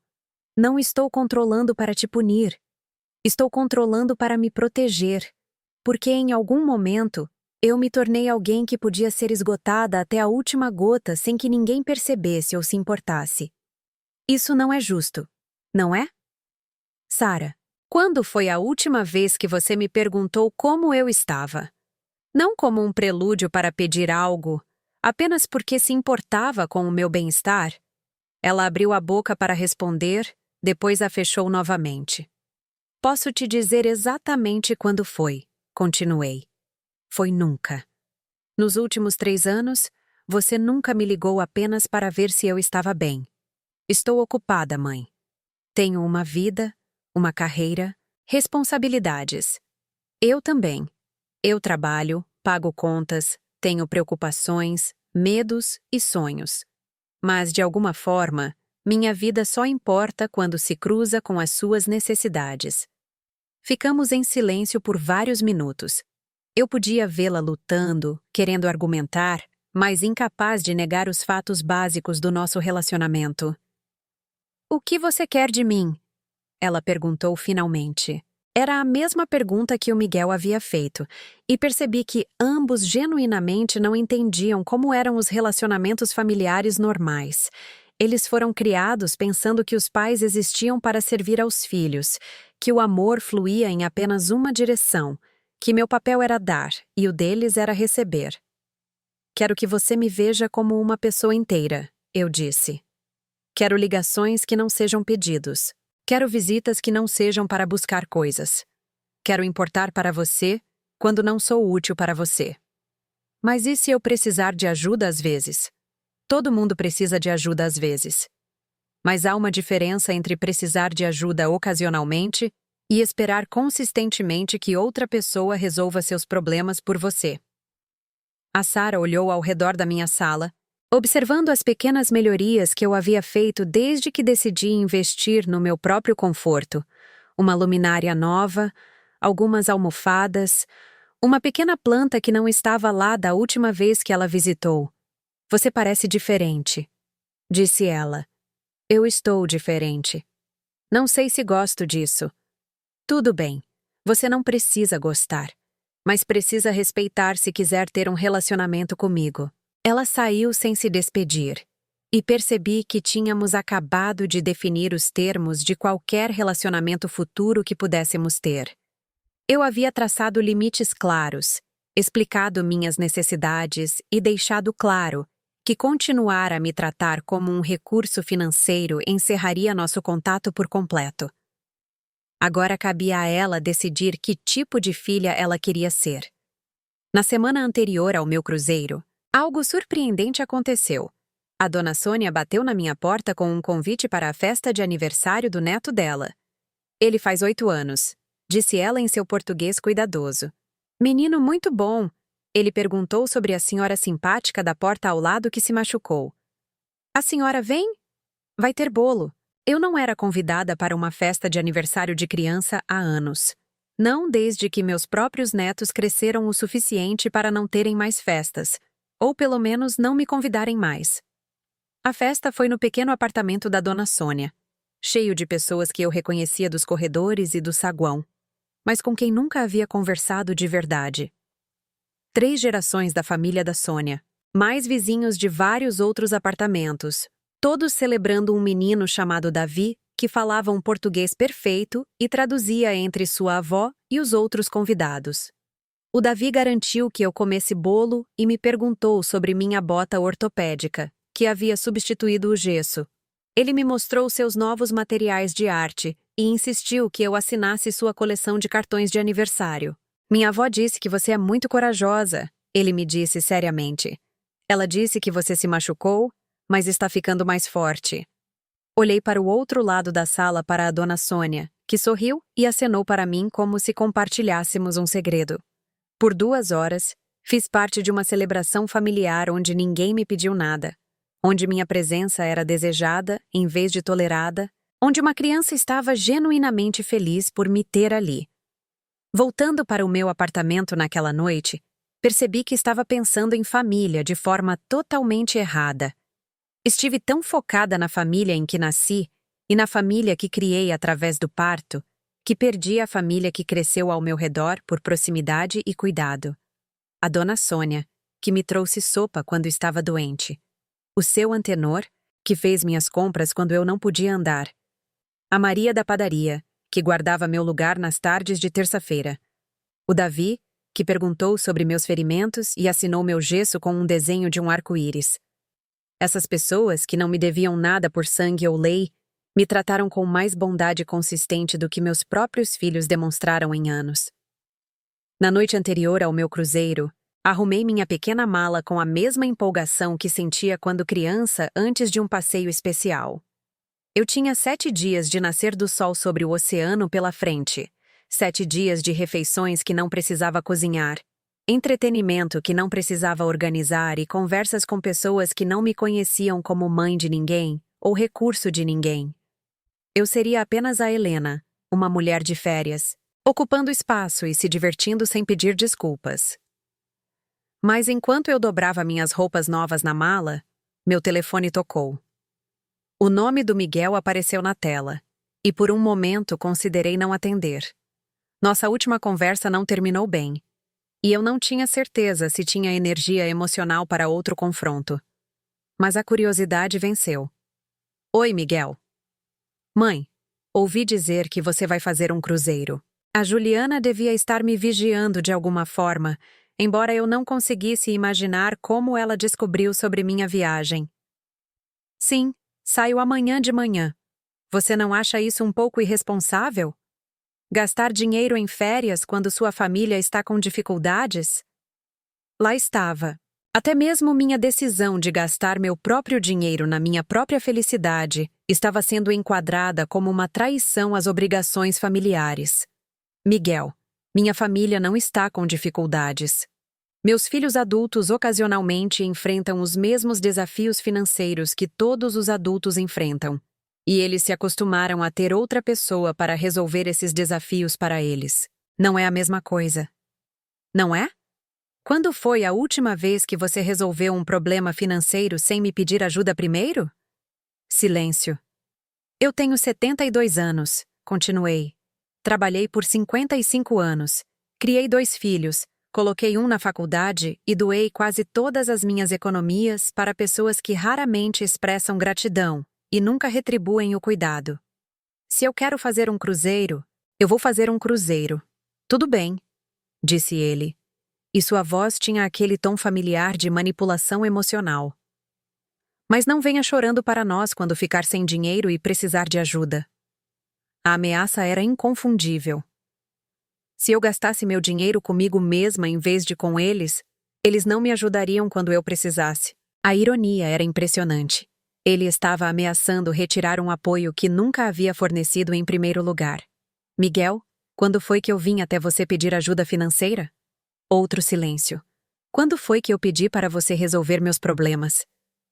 Não estou controlando para te punir. Estou controlando para me proteger. Porque em algum momento, eu me tornei alguém que podia ser esgotada até a última gota sem que ninguém percebesse ou se importasse. Isso não é justo, não é? Sarah, quando foi a última vez que você me perguntou como eu estava? Não como um prelúdio para pedir algo, apenas porque se importava com o meu bem-estar?" Ela abriu a boca para responder, depois a fechou novamente. "Posso te dizer exatamente quando foi", continuei. "Foi nunca. Nos últimos 3 anos, você nunca me ligou apenas para ver se eu estava bem. Estou ocupada, mãe. Tenho uma vida, uma carreira, responsabilidades. Eu também. Eu trabalho, pago contas, tenho preocupações, medos e sonhos. Mas, de alguma forma, minha vida só importa quando se cruza com as suas necessidades." Ficamos em silêncio por vários minutos. Eu podia vê-la lutando, querendo argumentar, mas incapaz de negar os fatos básicos do nosso relacionamento. "O que você quer de mim?" ela perguntou finalmente. Era a mesma pergunta que o Miguel havia feito, e percebi que ambos genuinamente não entendiam como eram os relacionamentos familiares normais. Eles foram criados pensando que os pais existiam para servir aos filhos, que o amor fluía em apenas uma direção, que meu papel era dar e o deles era receber. Quero que você me veja como uma pessoa inteira, eu disse. Quero ligações que não sejam pedidos. Quero visitas que não sejam para buscar coisas. Quero importar para você quando não sou útil para você. Mas e se eu precisar de ajuda às vezes? Todo mundo precisa de ajuda às vezes. Mas há uma diferença entre precisar de ajuda ocasionalmente e esperar consistentemente que outra pessoa resolva seus problemas por você. A Sarah olhou ao redor da minha sala, observando as pequenas melhorias que eu havia feito desde que decidi investir no meu próprio conforto. Uma luminária nova, algumas almofadas, uma pequena planta que não estava lá da última vez que ela visitou. Você parece diferente, disse ela. Eu estou diferente. Não sei se gosto disso. Tudo bem, você não precisa gostar, mas precisa respeitar se quiser ter um relacionamento comigo. Ela saiu sem se despedir, e percebi que tínhamos acabado de definir os termos de qualquer relacionamento futuro que pudéssemos ter. Eu havia traçado limites claros, explicado minhas necessidades e deixado claro que continuar a me tratar como um recurso financeiro encerraria nosso contato por completo. Agora cabia a ela decidir que tipo de filha ela queria ser. Na semana anterior ao meu cruzeiro, algo surpreendente aconteceu. A dona Sônia bateu na minha porta com um convite para a festa de aniversário do neto dela. Ele faz 8 anos, disse ela em seu português cuidadoso. Menino muito bom. Ele perguntou sobre a senhora simpática da porta ao lado que se machucou. A senhora vem? Vai ter bolo. Eu não era convidada para uma festa de aniversário de criança há anos. Não desde que meus próprios netos cresceram o suficiente para não terem mais festas, ou pelo menos não me convidarem mais. A festa foi no pequeno apartamento da dona Sônia, cheio de pessoas que eu reconhecia dos corredores e do saguão, mas com quem nunca havia conversado de verdade. 3 gerações da família da Sônia, mais vizinhos de vários outros apartamentos, todos celebrando um menino chamado Davi, que falava um português perfeito e traduzia entre sua avó e os outros convidados. O Davi garantiu que eu comesse bolo e me perguntou sobre minha bota ortopédica, que havia substituído o gesso. Ele me mostrou seus novos materiais de arte e insistiu que eu assinasse sua coleção de cartões de aniversário. Minha avó disse que você é muito corajosa, ele me disse seriamente. Ela disse que você se machucou, mas está ficando mais forte. Olhei para o outro lado da sala para a dona Sônia, que sorriu e acenou para mim como se compartilhássemos um segredo. Por 2 horas, fiz parte de uma celebração familiar onde ninguém me pediu nada, onde minha presença era desejada em vez de tolerada, onde uma criança estava genuinamente feliz por me ter ali. Voltando para o meu apartamento naquela noite, percebi que estava pensando em família de forma totalmente errada. Estive tão focada na família em que nasci e na família que criei através do parto, que perdi a família que cresceu ao meu redor por proximidade e cuidado. A dona Sônia, que me trouxe sopa quando estava doente. O seu antenor, que fez minhas compras quando eu não podia andar. A Maria da padaria, que guardava meu lugar nas tardes de terça-feira. O Davi, que perguntou sobre meus ferimentos e assinou meu gesso com um desenho de um arco-íris. Essas pessoas, que não me deviam nada por sangue ou lei, me trataram com mais bondade consistente do que meus próprios filhos demonstraram em anos. Na noite anterior ao meu cruzeiro, arrumei minha pequena mala com a mesma empolgação que sentia quando criança antes de um passeio especial. Eu tinha 7 dias de nascer do sol sobre o oceano pela frente, 7 dias de refeições que não precisava cozinhar, entretenimento que não precisava organizar e conversas com pessoas que não me conheciam como mãe de ninguém ou recurso de ninguém. Eu seria apenas a Helena, uma mulher de férias, ocupando espaço e se divertindo sem pedir desculpas. Mas enquanto eu dobrava minhas roupas novas na mala, meu telefone tocou. O nome do Miguel apareceu na tela, e por um momento considerei não atender. Nossa última conversa não terminou bem, e eu não tinha certeza se tinha energia emocional para outro confronto. Mas a curiosidade venceu. Oi, Miguel. Mãe, Ouvi dizer que você vai fazer um cruzeiro. A Juliana devia estar me vigiando de alguma forma, embora eu não conseguisse imaginar como ela descobriu sobre minha viagem. Sim, saio amanhã de manhã. Você não acha isso um pouco irresponsável? Gastar dinheiro em férias quando sua família está com dificuldades? Lá estava. Até mesmo minha decisão de gastar meu próprio dinheiro na minha própria felicidade estava sendo enquadrada como uma traição às obrigações familiares. Miguel, minha família não está com dificuldades. Meus filhos adultos ocasionalmente enfrentam os mesmos desafios financeiros que todos os adultos enfrentam. E eles se acostumaram a ter outra pessoa para resolver esses desafios para eles. Não é a mesma coisa. Não é? Quando foi a última vez que você resolveu um problema financeiro sem me pedir ajuda primeiro? Silêncio. Eu tenho 72 anos, continuei. Trabalhei por 55 anos. Criei 2 filhos, coloquei um na faculdade e doei quase todas as minhas economias para pessoas que raramente expressam gratidão e nunca retribuem o cuidado. Se eu quero fazer um cruzeiro, eu vou fazer um cruzeiro. Tudo bem, disse ele. E sua voz tinha aquele tom familiar de manipulação emocional. Mas não venha chorando para nós quando ficar sem dinheiro e precisar de ajuda. A ameaça era inconfundível. Se eu gastasse meu dinheiro comigo mesma em vez de com eles, eles não me ajudariam quando eu precisasse. A ironia era impressionante. Ele estava ameaçando retirar um apoio que nunca havia fornecido em primeiro lugar. Miguel, quando foi que eu vim até você pedir ajuda financeira? Outro silêncio. Quando foi que eu pedi para você resolver meus problemas?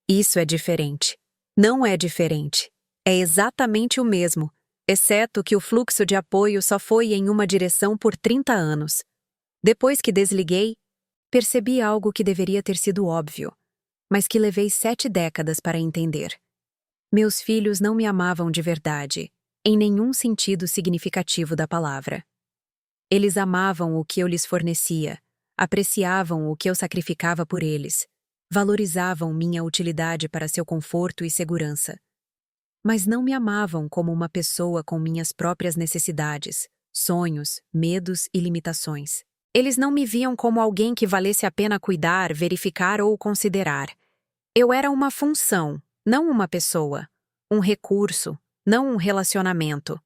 Isso é diferente. Não é diferente. É exatamente o mesmo, exceto que o fluxo de apoio só foi em uma direção por 30 anos. Depois que desliguei, percebi algo que deveria ter sido óbvio, mas que levei 7 décadas para entender. Meus filhos não me amavam de verdade, em nenhum sentido significativo da palavra. Eles amavam o que eu lhes fornecia, apreciavam o que eu sacrificava por eles, valorizavam minha utilidade para seu conforto e segurança. Mas não me amavam como uma pessoa com minhas próprias necessidades, sonhos, medos e limitações. Eles não me viam como alguém que valesse a pena cuidar, verificar ou considerar. Eu era uma função, não uma pessoa. Um recurso, não um relacionamento.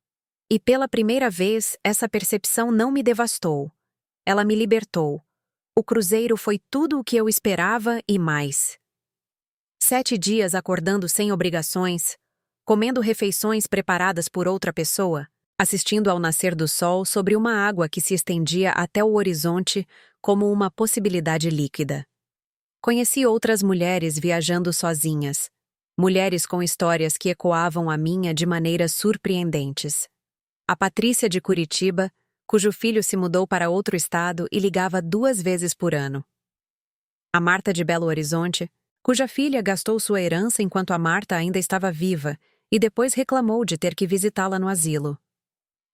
E pela primeira vez, essa percepção não me devastou. Ela me libertou. O cruzeiro foi tudo o que eu esperava e mais. 7 dias acordando sem obrigações, comendo refeições preparadas por outra pessoa, assistindo ao nascer do sol sobre uma água que se estendia até o horizonte como uma possibilidade líquida. Conheci outras mulheres viajando sozinhas, mulheres com histórias que ecoavam a minha de maneiras surpreendentes. A Patrícia de Curitiba, cujo filho se mudou para outro estado e ligava 2 vezes por ano. A Marta de Belo Horizonte, cuja filha gastou sua herança enquanto a Marta ainda estava viva e depois reclamou de ter que visitá-la no asilo.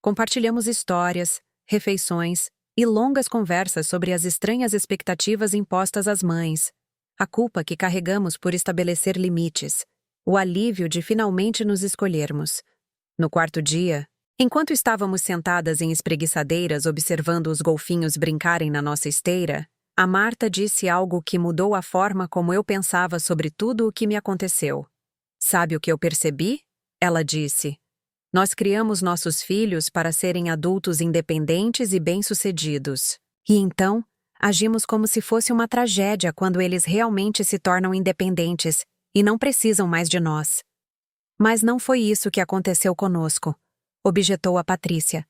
Compartilhamos histórias, refeições e longas conversas sobre as estranhas expectativas impostas às mães, a culpa que carregamos por estabelecer limites, o alívio de finalmente nos escolhermos. No 4º dia, enquanto estávamos sentadas em espreguiçadeiras observando os golfinhos brincarem na nossa esteira, a Marta disse algo que mudou a forma como eu pensava sobre tudo o que me aconteceu. Sabe o que eu percebi? Ela disse. Nós criamos nossos filhos para serem adultos independentes e bem-sucedidos. E então, agimos como se fosse uma tragédia quando eles realmente se tornam independentes e não precisam mais de nós. Mas não foi isso que aconteceu conosco, objetou a Patrícia.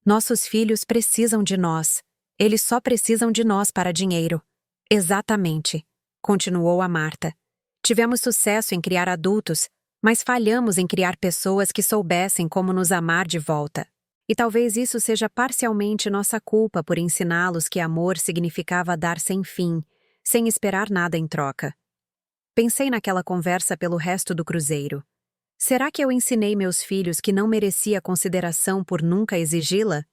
Nossos filhos precisam de nós. Eles só precisam de nós para dinheiro. Exatamente, continuou a Marta. Tivemos sucesso em criar adultos, mas falhamos em criar pessoas que soubessem como nos amar de volta. E talvez isso seja parcialmente nossa culpa por ensiná-los que amor significava dar sem fim, sem esperar nada em troca. Pensei naquela conversa pelo resto do cruzeiro. Será que eu ensinei meus filhos que não merecia consideração por nunca exigi-la?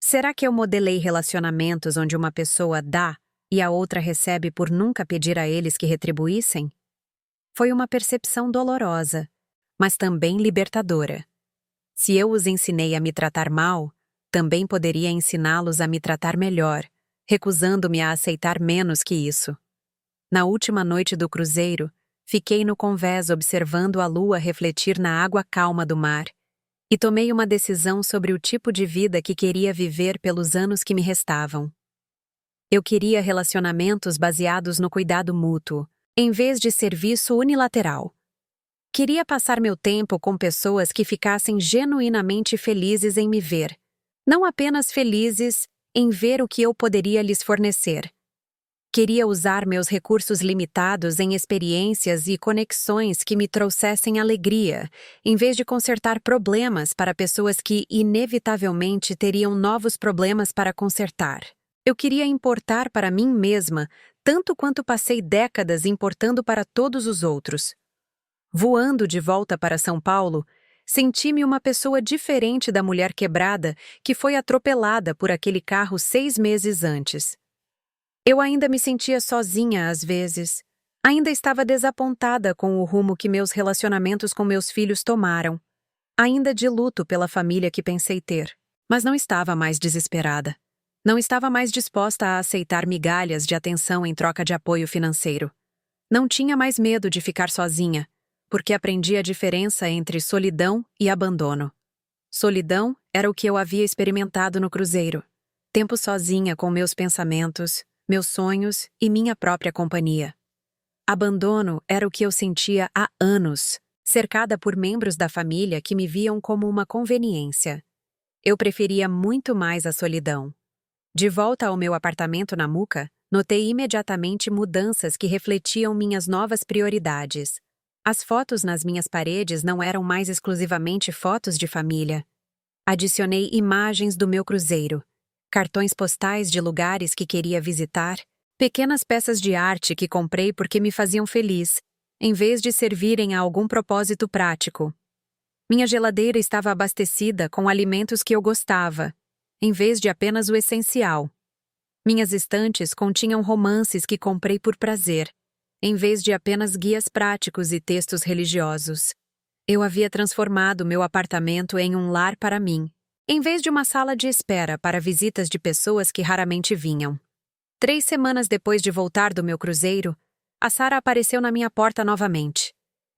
Será que eu modelei relacionamentos onde uma pessoa dá e a outra recebe por nunca pedir a eles que retribuíssem? Foi uma percepção dolorosa, mas também libertadora. Se eu os ensinei a me tratar mal, também poderia ensiná-los a me tratar melhor, recusando-me a aceitar menos que isso. Na última noite do cruzeiro, fiquei no convés observando a lua refletir na água calma do mar e tomei uma decisão sobre o tipo de vida que queria viver pelos anos que me restavam. Eu queria relacionamentos baseados no cuidado mútuo, em vez de serviço unilateral. Queria passar meu tempo com pessoas que ficassem genuinamente felizes em me ver, não apenas felizes em ver o que eu poderia lhes fornecer. Queria usar meus recursos limitados em experiências e conexões que me trouxessem alegria, em vez de consertar problemas para pessoas que, inevitavelmente, teriam novos problemas para consertar. Eu queria importar para mim mesma, tanto quanto passei décadas importando para todos os outros. Voando de volta para São Paulo, senti-me uma pessoa diferente da mulher quebrada que foi atropelada por aquele carro 6 meses antes. Eu ainda me sentia sozinha às vezes. Ainda estava desapontada com o rumo que meus relacionamentos com meus filhos tomaram. Ainda de luto pela família que pensei ter. Mas não estava mais desesperada. Não estava mais disposta a aceitar migalhas de atenção em troca de apoio financeiro. Não tinha mais medo de ficar sozinha, porque aprendi a diferença entre solidão e abandono. Solidão era o que eu havia experimentado no cruzeiro. Tempo sozinha com meus pensamentos, meus sonhos e minha própria companhia. Abandono era o que eu sentia há anos, cercada por membros da família que me viam como uma conveniência. Eu preferia muito mais a solidão. De volta ao meu apartamento na Muca, notei imediatamente mudanças que refletiam minhas novas prioridades. As fotos nas minhas paredes não eram mais exclusivamente fotos de família. Adicionei imagens do meu cruzeiro, cartões postais de lugares que queria visitar, pequenas peças de arte que comprei porque me faziam feliz, em vez de servirem a algum propósito prático. Minha geladeira estava abastecida com alimentos que eu gostava, em vez de apenas o essencial. Minhas estantes continham romances que comprei por prazer, em vez de apenas guias práticos e textos religiosos. Eu havia transformado meu apartamento em um lar para mim, em vez de uma sala de espera para visitas de pessoas que raramente vinham. 3 semanas depois de voltar do meu cruzeiro, a Sara apareceu na minha porta novamente.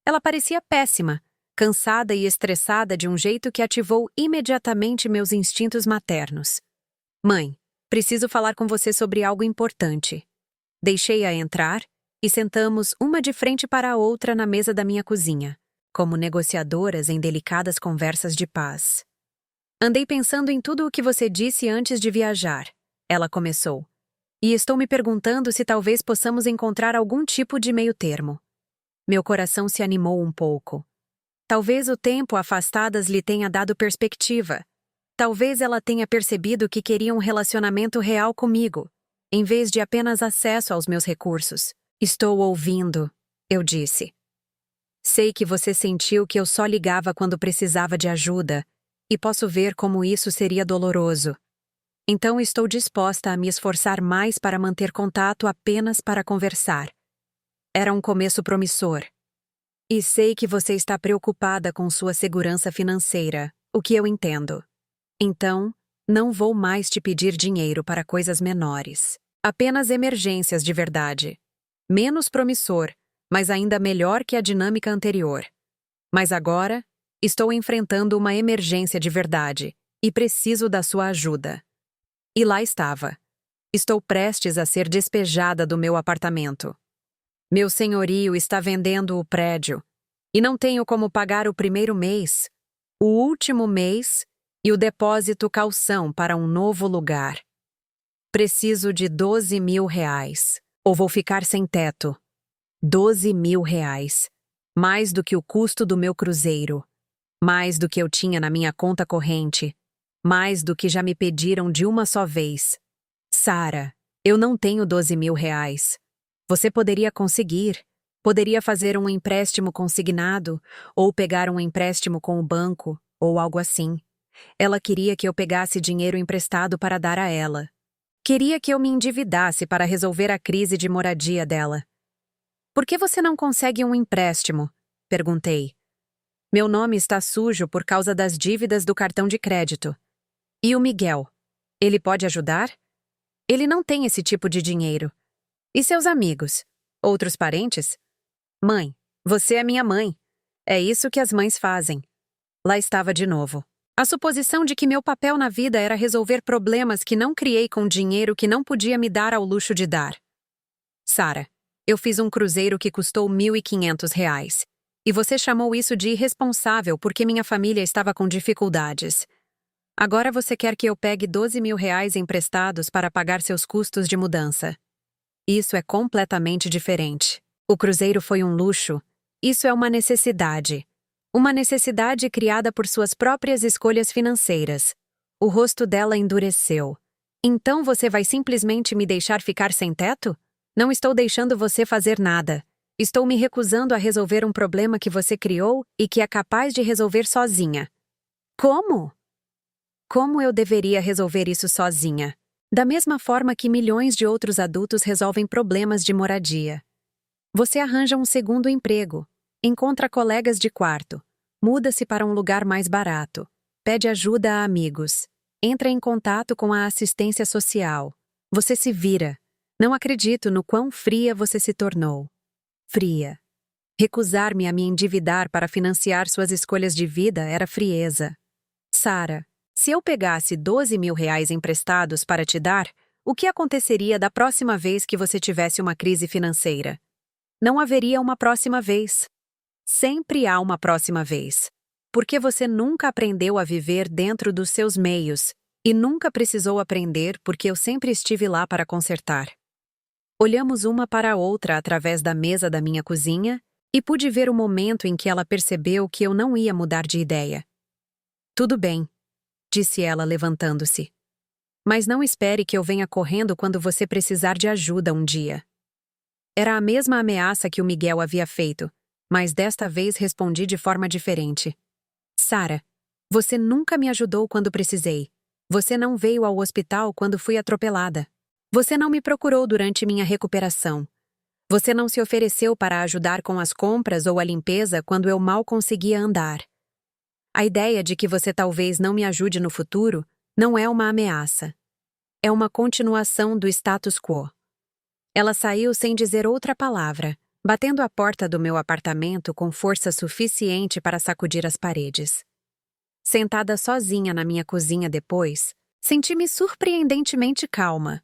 Ela parecia péssima, cansada e estressada de um jeito que ativou imediatamente meus instintos maternos. Mãe, preciso falar com você sobre algo importante. Deixei-a entrar e sentamos uma de frente para a outra na mesa da minha cozinha, como negociadoras em delicadas conversas de paz. Andei pensando em tudo o que você disse antes de viajar, ela começou, e estou me perguntando se talvez possamos encontrar algum tipo de meio-termo. Meu coração se animou um pouco. Talvez o tempo afastadas lhe tenha dado perspectiva. Talvez ela tenha percebido que queria um relacionamento real comigo, em vez de apenas acesso aos meus recursos. Estou ouvindo, eu disse. Sei que você sentiu que eu só ligava quando precisava de ajuda, e posso ver como isso seria doloroso. Então estou disposta a me esforçar mais para manter contato apenas para conversar. Era um começo promissor. E sei que você está preocupada com sua segurança financeira, o que eu entendo. Então, não vou mais te pedir dinheiro para coisas menores. Apenas emergências de verdade. Menos promissor, mas ainda melhor que a dinâmica anterior. Mas agora, estou enfrentando uma emergência de verdade e preciso da sua ajuda. E lá estava. Estou prestes a ser despejada do meu apartamento. Meu senhorio está vendendo o prédio e não tenho como pagar o primeiro mês, o último mês e o depósito caução para um novo lugar. Preciso de R$ 12.000, ou vou ficar sem teto. R$ 12.000, mais do que o custo do meu cruzeiro, mais do que eu tinha na minha conta corrente, mais do que já me pediram de uma só vez. Sara, eu não tenho R$ 12.000. Você poderia conseguir. Poderia fazer um empréstimo consignado, ou pegar um empréstimo com o banco, ou algo assim. Ela queria que eu pegasse dinheiro emprestado para dar a ela. Queria que eu me endividasse para resolver a crise de moradia dela. Por que você não consegue um empréstimo? Perguntei. Meu nome está sujo por causa das dívidas do cartão de crédito. E o Miguel? Ele pode ajudar? Ele não tem esse tipo de dinheiro. E seus amigos? Outros parentes? Mãe, você é minha mãe. É isso que as mães fazem. Lá estava de novo. A suposição de que meu papel na vida era resolver problemas que não criei com dinheiro que não podia me dar ao luxo de dar. Sara, eu fiz um cruzeiro que custou R$ 1.500. E você chamou isso de irresponsável porque minha família estava com dificuldades. Agora você quer que eu pegue R$ 12.000 emprestados para pagar seus custos de mudança. Isso é completamente diferente. O cruzeiro foi um luxo. Isso é uma necessidade. Uma necessidade criada por suas próprias escolhas financeiras. O rosto dela endureceu. Então você vai simplesmente me deixar ficar sem teto? Não estou deixando você fazer nada. Estou me recusando a resolver um problema que você criou e que é capaz de resolver sozinha. Como? Como eu deveria resolver isso sozinha? Da mesma forma que milhões de outros adultos resolvem problemas de moradia. Você arranja um segundo emprego, encontra colegas de quarto, muda-se para um lugar mais barato, pede ajuda a amigos, entra em contato com a assistência social. Você se vira. Não acredito no quão fria você se tornou. Fria. Recusar-me a me endividar para financiar suas escolhas de vida era frieza. Sara, se eu pegasse R$ 12.000 emprestados para te dar, o que aconteceria da próxima vez que você tivesse uma crise financeira? Não haveria uma próxima vez. Sempre há uma próxima vez. Porque você nunca aprendeu a viver dentro dos seus meios e nunca precisou aprender porque eu sempre estive lá para consertar. Olhamos uma para a outra através da mesa da minha cozinha e pude ver o momento em que ela percebeu que eu não ia mudar de ideia. Tudo bem, disse ela levantando-se. Mas não espere que eu venha correndo quando você precisar de ajuda um dia. Era a mesma ameaça que o Miguel havia feito, mas desta vez respondi de forma diferente. Sara, você nunca me ajudou quando precisei. Você não veio ao hospital quando fui atropelada. Você não me procurou durante minha recuperação. Você não se ofereceu para ajudar com as compras ou a limpeza quando eu mal conseguia andar. A ideia de que você talvez não me ajude no futuro não é uma ameaça. É uma continuação do status quo. Ela saiu sem dizer outra palavra, batendo a porta do meu apartamento com força suficiente para sacudir as paredes. Sentada sozinha na minha cozinha depois, senti-me surpreendentemente calma.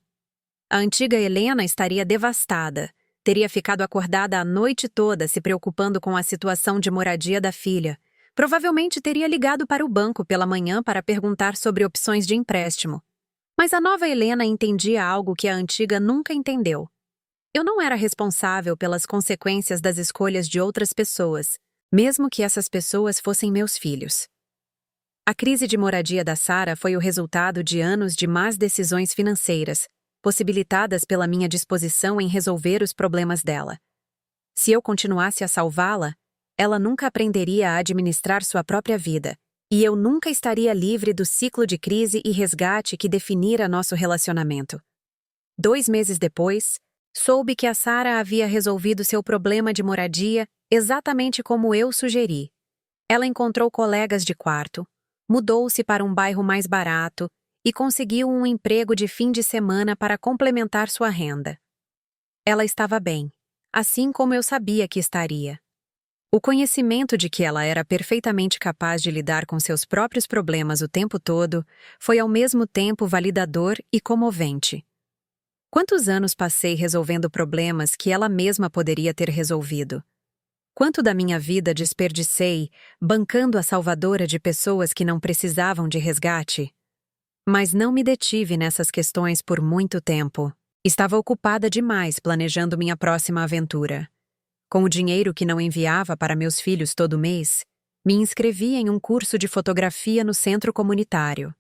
A antiga Helena estaria devastada. Teria ficado acordada a noite toda se preocupando com a situação de moradia da filha. Provavelmente teria ligado para o banco pela manhã para perguntar sobre opções de empréstimo. Mas a nova Helena entendia algo que a antiga nunca entendeu. Eu não era responsável pelas consequências das escolhas de outras pessoas, mesmo que essas pessoas fossem meus filhos. A crise de moradia da Sara foi o resultado de anos de más decisões financeiras, possibilitadas pela minha disposição em resolver os problemas dela. Se eu continuasse a salvá-la, ela nunca aprenderia a administrar sua própria vida, e eu nunca estaria livre do ciclo de crise e resgate que definira nosso relacionamento. 2 meses depois, soube que a Sara havia resolvido seu problema de moradia exatamente como eu sugeri. Ela encontrou colegas de quarto, mudou-se para um bairro mais barato e conseguiu um emprego de fim de semana para complementar sua renda. Ela estava bem, assim como eu sabia que estaria. O conhecimento de que ela era perfeitamente capaz de lidar com seus próprios problemas o tempo todo foi ao mesmo tempo validador e comovente. Quantos anos passei resolvendo problemas que ela mesma poderia ter resolvido? Quanto da minha vida desperdicei bancando a salvadora de pessoas que não precisavam de resgate? Mas não me detive nessas questões por muito tempo. Estava ocupada demais planejando minha próxima aventura. Com o dinheiro que não enviava para meus filhos todo mês, me inscrevi em um curso de fotografia no centro comunitário.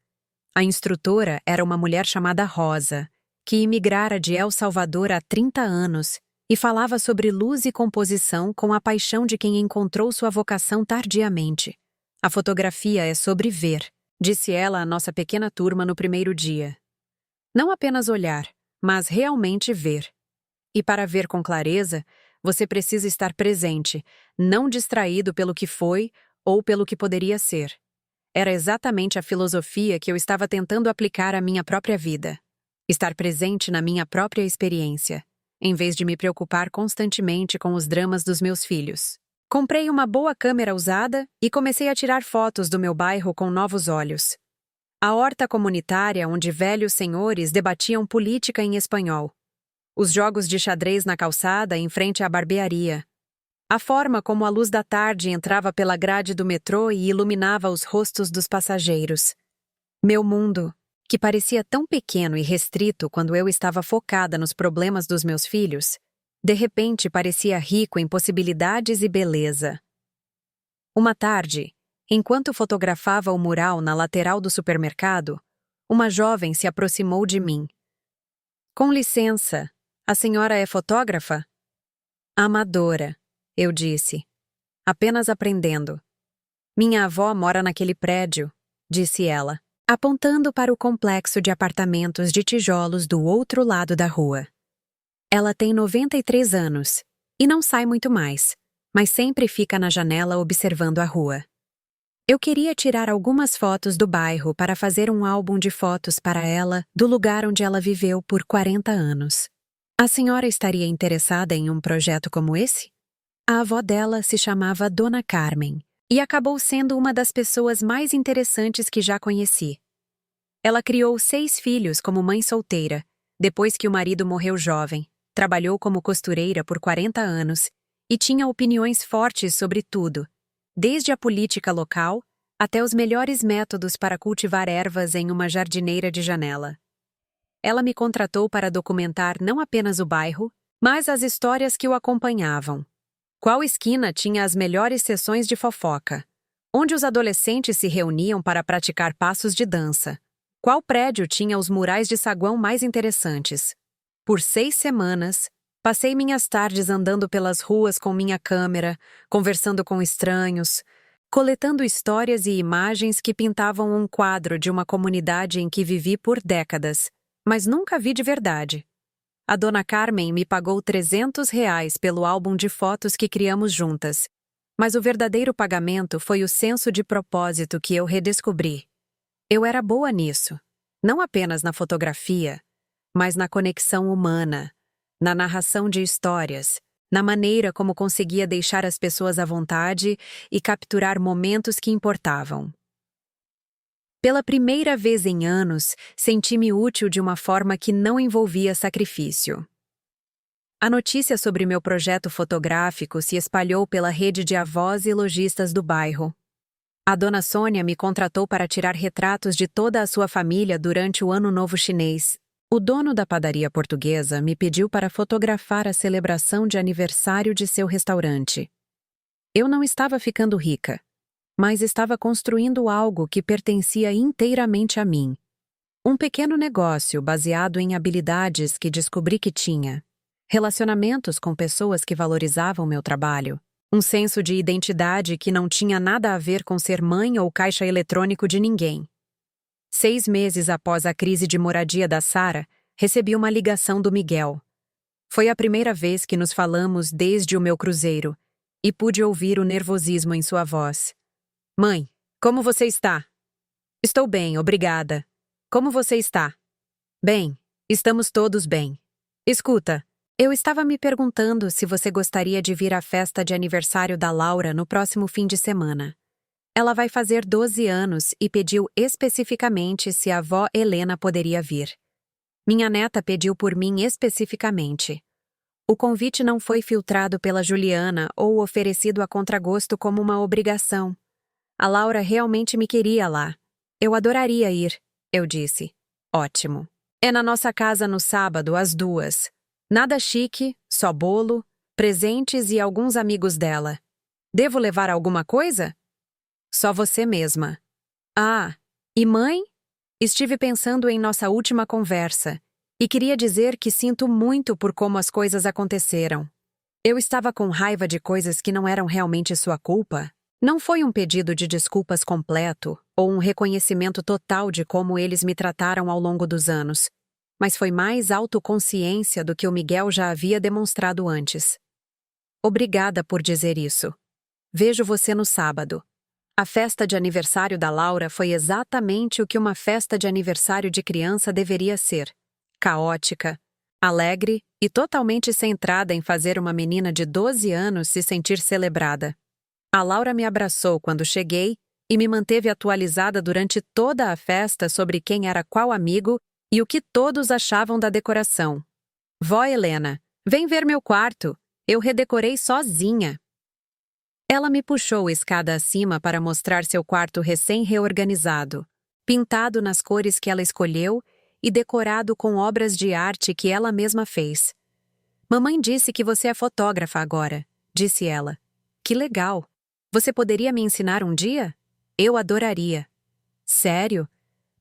A instrutora era uma mulher chamada Rosa, que imigrara de El Salvador há 30 anos e falava sobre luz e composição com a paixão de quem encontrou sua vocação tardiamente. A fotografia é sobre ver, disse ela à nossa pequena turma no primeiro dia. Não apenas olhar, mas realmente ver. E para ver com clareza, você precisa estar presente, não distraído pelo que foi ou pelo que poderia ser. Era exatamente a filosofia que eu estava tentando aplicar à minha própria vida. Estar presente na minha própria experiência, em vez de me preocupar constantemente com os dramas dos meus filhos. Comprei uma boa câmera usada e comecei a tirar fotos do meu bairro com novos olhos. A horta comunitária onde velhos senhores debatiam política em espanhol. Os jogos de xadrez na calçada em frente à barbearia. A forma como a luz da tarde entrava pela grade do metrô e iluminava os rostos dos passageiros. Meu mundo, que parecia tão pequeno e restrito quando eu estava focada nos problemas dos meus filhos, de repente parecia rico em possibilidades e beleza. Uma tarde, enquanto fotografava o mural na lateral do supermercado, uma jovem se aproximou de mim. Com licença, a senhora é fotógrafa? Amadora, eu disse. Apenas aprendendo. Minha avó mora naquele prédio, disse ela, apontando para o complexo de apartamentos de tijolos do outro lado da rua. Ela tem 93 anos e não sai muito mais, mas sempre fica na janela observando a rua. Eu queria tirar algumas fotos do bairro para fazer um álbum de fotos para ela do lugar onde ela viveu por 40 anos. A senhora estaria interessada em um projeto como esse? A avó dela se chamava Dona Carmen e acabou sendo uma das pessoas mais interessantes que já conheci. Ela criou 6 filhos como mãe solteira, depois que o marido morreu jovem, trabalhou como costureira por 40 anos e tinha opiniões fortes sobre tudo, desde a política local até os melhores métodos para cultivar ervas em uma jardineira de janela. Ela me contratou para documentar não apenas o bairro, mas as histórias que o acompanhavam. Qual esquina tinha as melhores sessões de fofoca? Onde os adolescentes se reuniam para praticar passos de dança? Qual prédio tinha os murais de saguão mais interessantes? Por 6 semanas, passei minhas tardes andando pelas ruas com minha câmera, conversando com estranhos, coletando histórias e imagens que pintavam um quadro de uma comunidade em que vivi por décadas, mas nunca vi de verdade. A Dona Carmen me pagou R$ 300 pelo álbum de fotos que criamos juntas, mas o verdadeiro pagamento foi o senso de propósito que eu redescobri. Eu era boa nisso, não apenas na fotografia, mas na conexão humana, na narração de histórias, na maneira como conseguia deixar as pessoas à vontade e capturar momentos que importavam. Pela primeira vez em anos, senti-me útil de uma forma que não envolvia sacrifício. A notícia sobre meu projeto fotográfico se espalhou pela rede de avós e lojistas do bairro. A dona Sônia me contratou para tirar retratos de toda a sua família durante o Ano Novo Chinês. O dono da padaria portuguesa me pediu para fotografar a celebração de aniversário de seu restaurante. Eu não estava ficando rica, mas estava construindo algo que pertencia inteiramente a mim. Um pequeno negócio baseado em habilidades que descobri que tinha, relacionamentos com pessoas que valorizavam meu trabalho, um senso de identidade que não tinha nada a ver com ser mãe ou caixa eletrônico de ninguém. 6 meses após a crise de moradia da Sara, recebi uma ligação do Miguel. Foi a primeira vez que nos falamos desde o meu cruzeiro, e pude ouvir o nervosismo em sua voz. Mãe, como você está? Estou bem, obrigada. Como você está? Bem, estamos todos bem. Escuta, eu estava me perguntando se você gostaria de vir à festa de aniversário da Laura no próximo fim de semana. Ela vai fazer 12 anos e pediu especificamente se a avó Helena poderia vir. Minha neta pediu por mim especificamente. O convite não foi filtrado pela Juliana ou oferecido a contragosto como uma obrigação. A Laura realmente me queria lá. Eu adoraria ir, eu disse. Ótimo. É na nossa casa no sábado, às 2. Nada chique, só bolo, presentes e alguns amigos dela. Devo levar alguma coisa? Só você mesma. Ah, e mãe? Estive pensando em nossa última conversa e queria dizer que sinto muito por como as coisas aconteceram. Eu estava com raiva de coisas que não eram realmente sua culpa. Não foi um pedido de desculpas completo ou um reconhecimento total de como eles me trataram ao longo dos anos, mas foi mais autoconsciência do que o Miguel já havia demonstrado antes. Obrigada por dizer isso. Vejo você no sábado. A festa de aniversário da Laura foi exatamente o que uma festa de aniversário de criança deveria ser: caótica, alegre e totalmente centrada em fazer uma menina de 12 anos se sentir celebrada. A Laura me abraçou quando cheguei e me manteve atualizada durante toda a festa sobre quem era qual amigo e o que todos achavam da decoração. Vó Helena, vem ver meu quarto. Eu redecorei sozinha. Ela me puxou escada acima para mostrar seu quarto recém-reorganizado, pintado nas cores que ela escolheu e decorado com obras de arte que ela mesma fez. Mamãe disse que você é fotógrafa agora, disse ela. Que legal! Você poderia me ensinar um dia? Eu adoraria. Sério?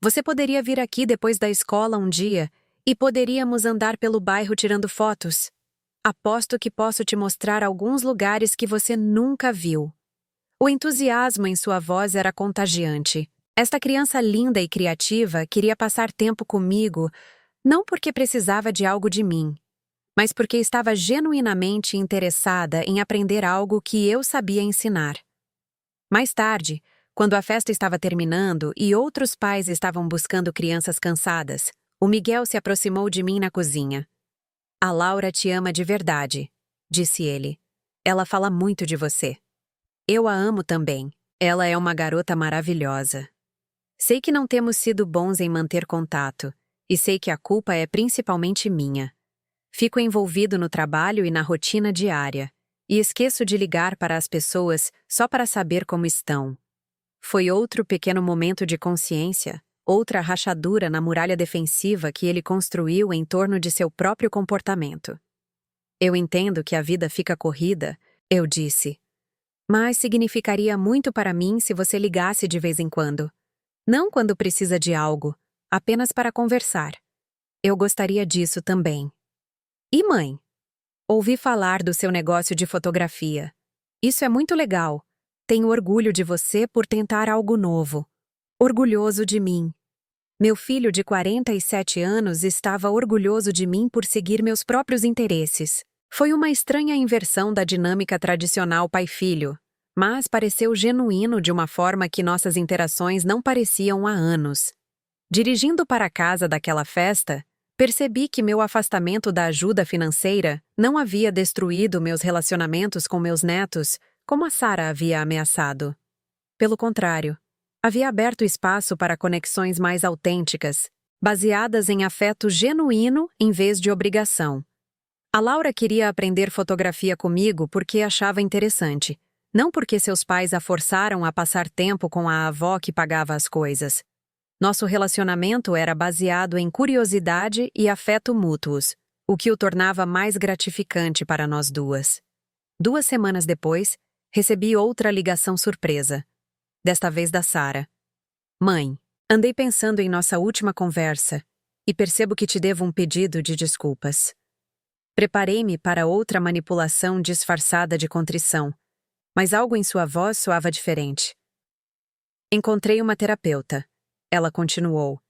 Você poderia vir aqui depois da escola um dia e poderíamos andar pelo bairro tirando fotos? Aposto que posso te mostrar alguns lugares que você nunca viu. O entusiasmo em sua voz era contagiante. Esta criança linda e criativa queria passar tempo comigo, não porque precisava de algo de mim, mas porque estava genuinamente interessada em aprender algo que eu sabia ensinar. Mais tarde, quando a festa estava terminando e outros pais estavam buscando crianças cansadas, o Miguel se aproximou de mim na cozinha. A Laura te ama de verdade, disse ele. Ela fala muito de você. Eu a amo também. Ela é uma garota maravilhosa. Sei que não temos sido bons em manter contato, e sei que a culpa é principalmente minha. Fico envolvido no trabalho e na rotina diária, e esqueço de ligar para as pessoas só para saber como estão. Foi outro pequeno momento de consciência, outra rachadura na muralha defensiva que ele construiu em torno de seu próprio comportamento. Eu entendo que a vida fica corrida, eu disse. Mas significaria muito para mim se você ligasse de vez em quando. Não quando precisa de algo, apenas para conversar. Eu gostaria disso também. E mãe? Ouvi falar do seu negócio de fotografia. Isso é muito legal. Tenho orgulho de você por tentar algo novo. Orgulhoso de mim. Meu filho de 47 anos estava orgulhoso de mim por seguir meus próprios interesses. Foi uma estranha inversão da dinâmica tradicional pai-filho, mas pareceu genuíno de uma forma que nossas interações não pareciam há anos. Dirigindo para a casa daquela festa, percebi que meu afastamento da ajuda financeira não havia destruído meus relacionamentos com meus netos, como a Sara havia ameaçado. Pelo contrário, havia aberto espaço para conexões mais autênticas, baseadas em afeto genuíno em vez de obrigação. A Laura queria aprender fotografia comigo porque achava interessante, não porque seus pais a forçaram a passar tempo com a avó que pagava as coisas. Nosso relacionamento era baseado em curiosidade e afeto mútuos, o que o tornava mais gratificante para nós duas. 2 semanas depois, recebi outra ligação surpresa. Desta vez da Sara. Mãe, andei pensando em nossa última conversa e percebo que te devo um pedido de desculpas. Preparei-me para outra manipulação disfarçada de contrição, mas algo em sua voz soava diferente. Encontrei uma terapeuta, ela continuou,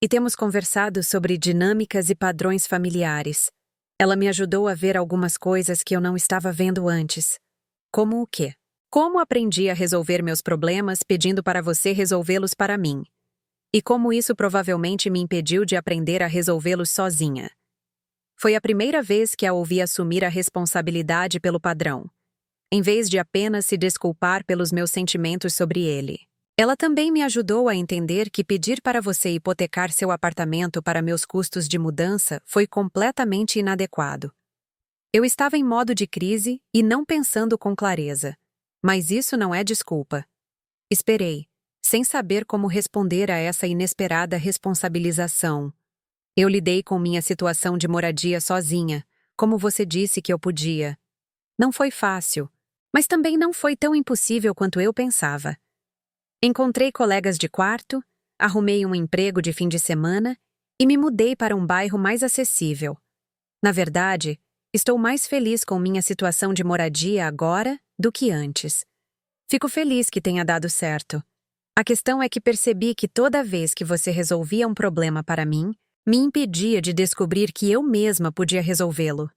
e temos conversado sobre dinâmicas e padrões familiares. Ela me ajudou a ver algumas coisas que eu não estava vendo antes. Como o quê? Como aprendi a resolver meus problemas pedindo para você resolvê-los para mim? E como isso provavelmente me impediu de aprender a resolvê-los sozinha? Foi a primeira vez que a ouvi assumir a responsabilidade pelo padrão, em vez de apenas se desculpar pelos meus sentimentos sobre ele. Ela também me ajudou a entender que pedir para você hipotecar seu apartamento para meus custos de mudança foi completamente inadequado. Eu estava em modo de crise e não pensando com clareza. Mas isso não é desculpa. Esperei, sem saber como responder a essa inesperada responsabilização. Eu lidei com minha situação de moradia sozinha, como você disse que eu podia. Não foi fácil, mas também não foi tão impossível quanto eu pensava. Encontrei colegas de quarto, arrumei um emprego de fim de semana e me mudei para um bairro mais acessível. Na verdade, estou mais feliz com minha situação de moradia agora do que antes. Fico feliz que tenha dado certo. A questão é que percebi que toda vez que você resolvia um problema para mim, me impedia de descobrir que eu mesma podia resolvê-lo.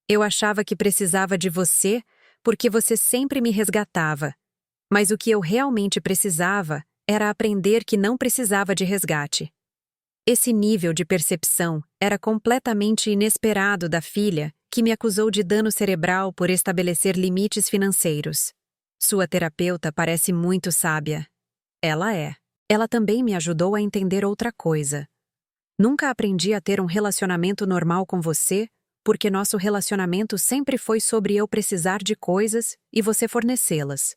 Eu achava que precisava de você porque você sempre me resgatava. Mas o que eu realmente precisava era aprender que não precisava de resgate. Esse nível de percepção era completamente inesperado da filha que me acusou de dano cerebral por estabelecer limites financeiros. Sua terapeuta parece muito sábia. Ela é. Ela também me ajudou a entender outra coisa. Nunca aprendi a ter um relacionamento normal com você, porque nosso relacionamento sempre foi sobre eu precisar de coisas e você fornecê-las.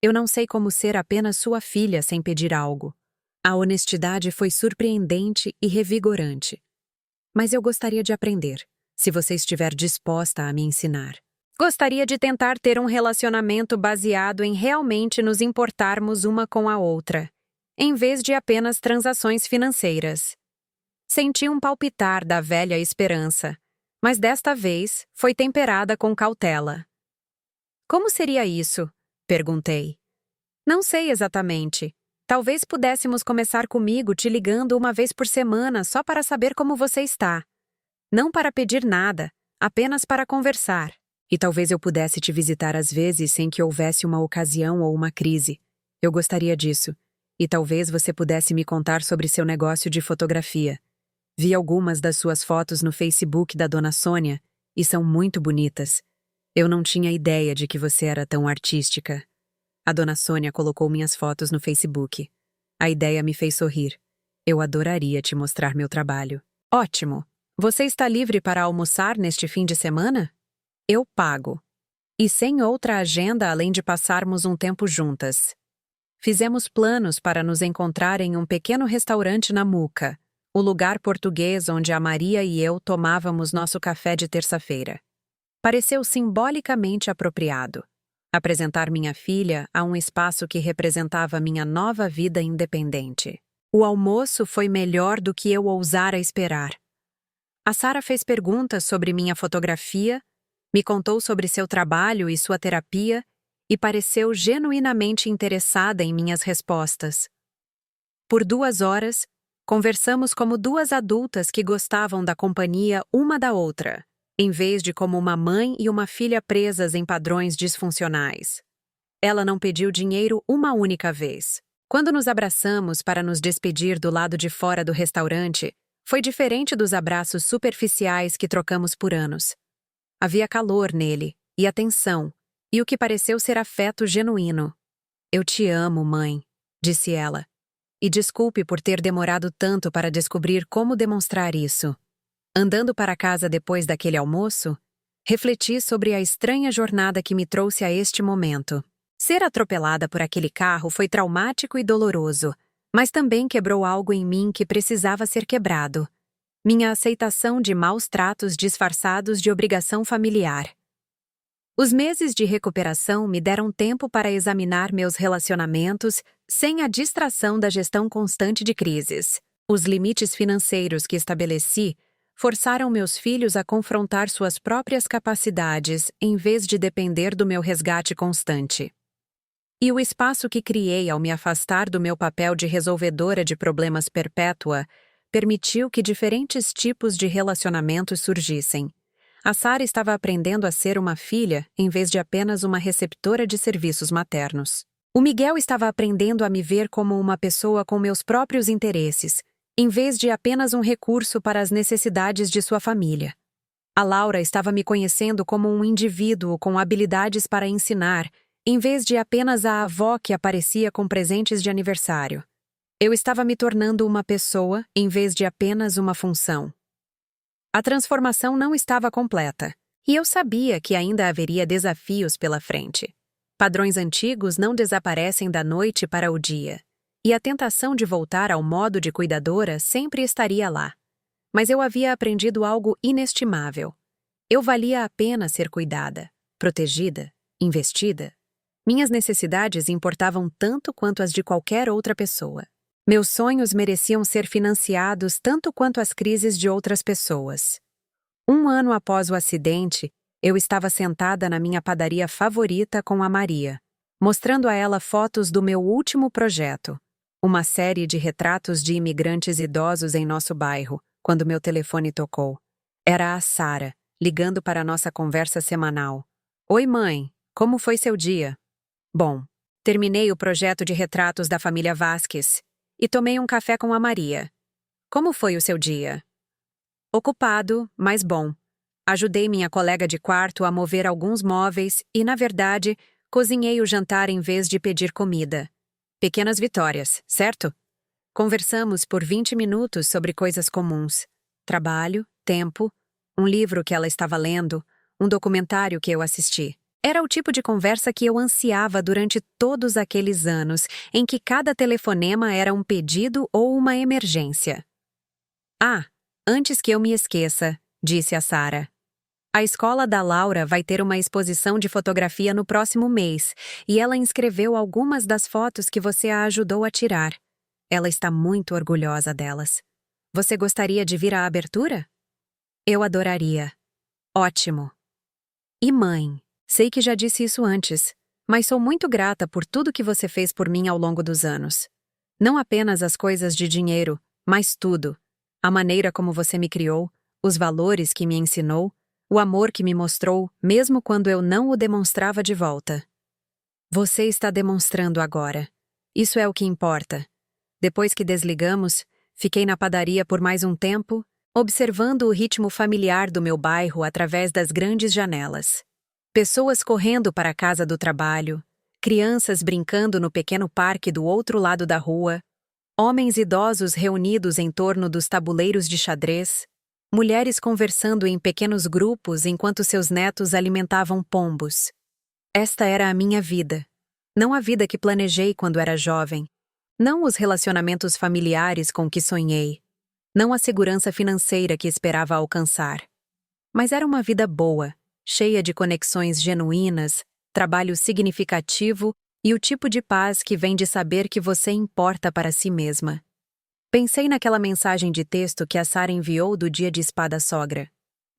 Eu não sei como ser apenas sua filha sem pedir algo. A honestidade foi surpreendente e revigorante. Mas eu gostaria de aprender, se você estiver disposta a me ensinar. Gostaria de tentar ter um relacionamento baseado em realmente nos importarmos uma com a outra, em vez de apenas transações financeiras. Senti um palpitar da velha esperança, mas desta vez foi temperada com cautela. Como seria isso? Perguntei. Não sei exatamente. Talvez pudéssemos começar comigo te ligando uma vez por semana só para saber como você está. Não para pedir nada, apenas para conversar. E talvez eu pudesse te visitar às vezes sem que houvesse uma ocasião ou uma crise. Eu gostaria disso. E talvez você pudesse me contar sobre seu negócio de fotografia. Vi algumas das suas fotos no Facebook da Dona Sônia e são muito bonitas. Eu não tinha ideia de que você era tão artística. A Dona Sônia colocou minhas fotos no Facebook. A ideia me fez sorrir. Eu adoraria te mostrar meu trabalho. Ótimo! Você está livre para almoçar neste fim de semana? Eu pago. E sem outra agenda além de passarmos um tempo juntas. Fizemos planos para nos encontrar em um pequeno restaurante na Muca, o lugar português onde a Maria e eu tomávamos nosso café de terça-feira. Pareceu simbolicamente apropriado. Apresentar minha filha a um espaço que representava minha nova vida independente. O almoço foi melhor do que eu ousara esperar. A Sara fez perguntas sobre minha fotografia, me contou sobre seu trabalho e sua terapia e pareceu genuinamente interessada em minhas respostas. Por 2 horas, conversamos como 2 adultas que gostavam da companhia uma da outra, em vez de como uma mãe e uma filha presas em padrões disfuncionais. Ela não pediu dinheiro uma única vez. Quando nos abraçamos para nos despedir do lado de fora do restaurante, foi diferente dos abraços superficiais que trocamos por anos. Havia calor nele, e atenção, e o que pareceu ser afeto genuíno. Eu te amo, mãe, disse ela. E desculpe por ter demorado tanto para descobrir como demonstrar isso. Andando para casa depois daquele almoço, refleti sobre a estranha jornada que me trouxe a este momento. Ser atropelada por aquele carro foi traumático e doloroso, mas também quebrou algo em mim que precisava ser quebrado. Minha aceitação de maus tratos disfarçados de obrigação familiar. Os meses de recuperação me deram tempo para examinar meus relacionamentos sem a distração da gestão constante de crises. Os limites financeiros que estabeleci forçaram meus filhos a confrontar suas próprias capacidades em vez de depender do meu resgate constante. E o espaço que criei ao me afastar do meu papel de resolvedora de problemas perpétua permitiu que diferentes tipos de relacionamentos surgissem. A Sara estava aprendendo a ser uma filha em vez de apenas uma receptora de serviços maternos. O Miguel estava aprendendo a me ver como uma pessoa com meus próprios interesses, em vez de apenas um recurso para as necessidades de sua família. A Laura estava me conhecendo como um indivíduo com habilidades para ensinar, em vez de apenas a avó que aparecia com presentes de aniversário. Eu estava me tornando uma pessoa em vez de apenas uma função. A transformação não estava completa, e eu sabia que ainda haveria desafios pela frente. Padrões antigos não desaparecem da noite para o dia, e a tentação de voltar ao modo de cuidadora sempre estaria lá. Mas eu havia aprendido algo inestimável. Eu valia a pena ser cuidada, protegida, investida. Minhas necessidades importavam tanto quanto as de qualquer outra pessoa. Meus sonhos mereciam ser financiados tanto quanto as crises de outras pessoas. 1 ano após o acidente, eu estava sentada na minha padaria favorita com a Maria, mostrando a ela fotos do meu último projeto, uma série de retratos de imigrantes idosos em nosso bairro, quando meu telefone tocou. Era a Sara, ligando para nossa conversa semanal. Oi, mãe, como foi seu dia? Bom, Terminei o projeto de retratos da família Vasques e tomei um café com a Maria. Como foi o seu dia? Ocupado, mas bom. Ajudei minha colega de quarto a mover alguns móveis e, na verdade, cozinhei o jantar em vez de pedir comida. Pequenas vitórias, certo? Conversamos por 20 minutos sobre coisas comuns. Trabalho, tempo, um livro que ela estava lendo, um documentário que eu assisti. Era o tipo de conversa que eu ansiava durante todos aqueles anos, em que cada telefonema era um pedido ou uma emergência. Ah, antes que eu me esqueça, disse a Sara. A escola da Laura vai ter uma exposição de fotografia no próximo mês, e ela inscreveu algumas das fotos que você a ajudou a tirar. Ela está muito orgulhosa delas. Você gostaria de vir à abertura? Eu adoraria. Ótimo. E mãe, sei que já disse isso antes, mas sou muito grata por tudo que você fez por mim ao longo dos anos. Não apenas as coisas de dinheiro, mas tudo. A maneira como você me criou, os valores que me ensinou, o amor que me mostrou, mesmo quando eu não o demonstrava de volta. Você está demonstrando agora. Isso é o que importa. Depois que desligamos, fiquei na padaria por mais um tempo, observando o ritmo familiar do meu bairro através das grandes janelas. Pessoas correndo para a casa do trabalho, crianças brincando no pequeno parque do outro lado da rua, homens idosos reunidos em torno dos tabuleiros de xadrez, mulheres conversando em pequenos grupos enquanto seus netos alimentavam pombos. Esta era a minha vida. Não a vida que planejei quando era jovem. Não os relacionamentos familiares com que sonhei. Não a segurança financeira que esperava alcançar. Mas era uma vida boa, cheia de conexões genuínas, trabalho significativo e o tipo de paz que vem de saber que você importa para si mesma. Pensei naquela mensagem de texto que a Sara enviou do dia de espada sogra.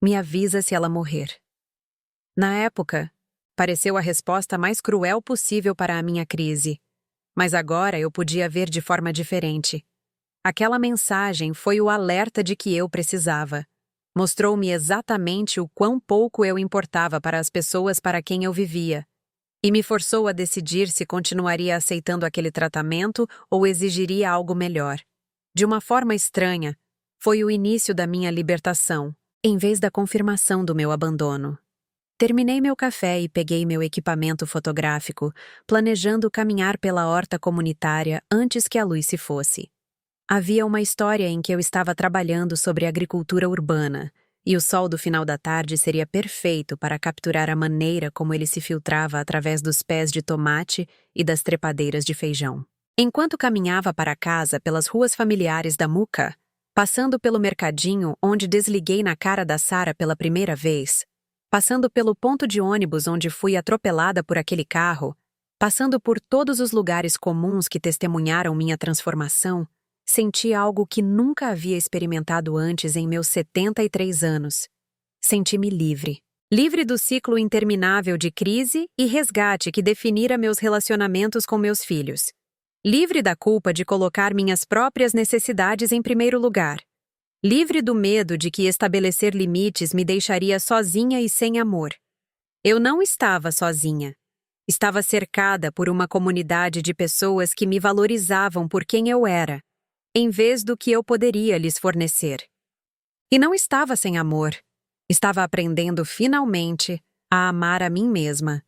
Me avisa se ela morrer. Na época, pareceu a resposta mais cruel possível para a minha crise. Mas agora eu podia ver de forma diferente. Aquela mensagem foi o alerta de que eu precisava. Mostrou-me exatamente o quão pouco eu importava para as pessoas para quem eu vivia. E me forçou a decidir se continuaria aceitando aquele tratamento ou exigiria algo melhor. De uma forma estranha, foi o início da minha libertação, em vez da confirmação do meu abandono. Terminei meu café e peguei meu equipamento fotográfico, planejando caminhar pela horta comunitária antes que a luz se fosse. Havia uma história em que eu estava trabalhando sobre agricultura urbana, e o sol do final da tarde seria perfeito para capturar a maneira como ele se filtrava através dos pés de tomate e das trepadeiras de feijão. Enquanto caminhava para casa pelas ruas familiares da Muca, passando pelo mercadinho onde desliguei na cara da Sara pela primeira vez, passando pelo ponto de ônibus onde fui atropelada por aquele carro, passando por todos os lugares comuns que testemunharam minha transformação, senti algo que nunca havia experimentado antes em meus 73 anos. Senti-me livre. Livre do ciclo interminável de crise e resgate que definira meus relacionamentos com meus filhos. Livre da culpa de colocar minhas próprias necessidades em primeiro lugar. Livre do medo de que estabelecer limites me deixaria sozinha e sem amor. Eu não estava sozinha. Estava cercada por uma comunidade de pessoas que me valorizavam por quem eu era, em vez do que eu poderia lhes fornecer. E não estava sem amor. Estava aprendendo finalmente a amar a mim mesma.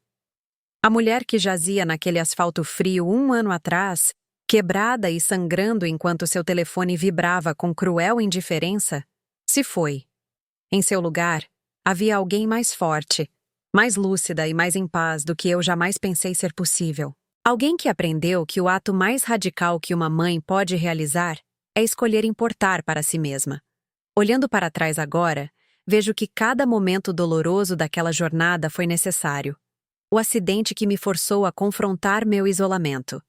A mulher que jazia naquele asfalto frio 1 ano atrás, quebrada e sangrando enquanto seu telefone vibrava com cruel indiferença, se foi. Em seu lugar, havia alguém mais forte, mais lúcida e mais em paz do que eu jamais pensei ser possível. Alguém que aprendeu que o ato mais radical que uma mãe pode realizar é escolher importar para si mesma. Olhando para trás agora, vejo que cada momento doloroso daquela jornada foi necessário. O acidente que me forçou a confrontar meu isolamento.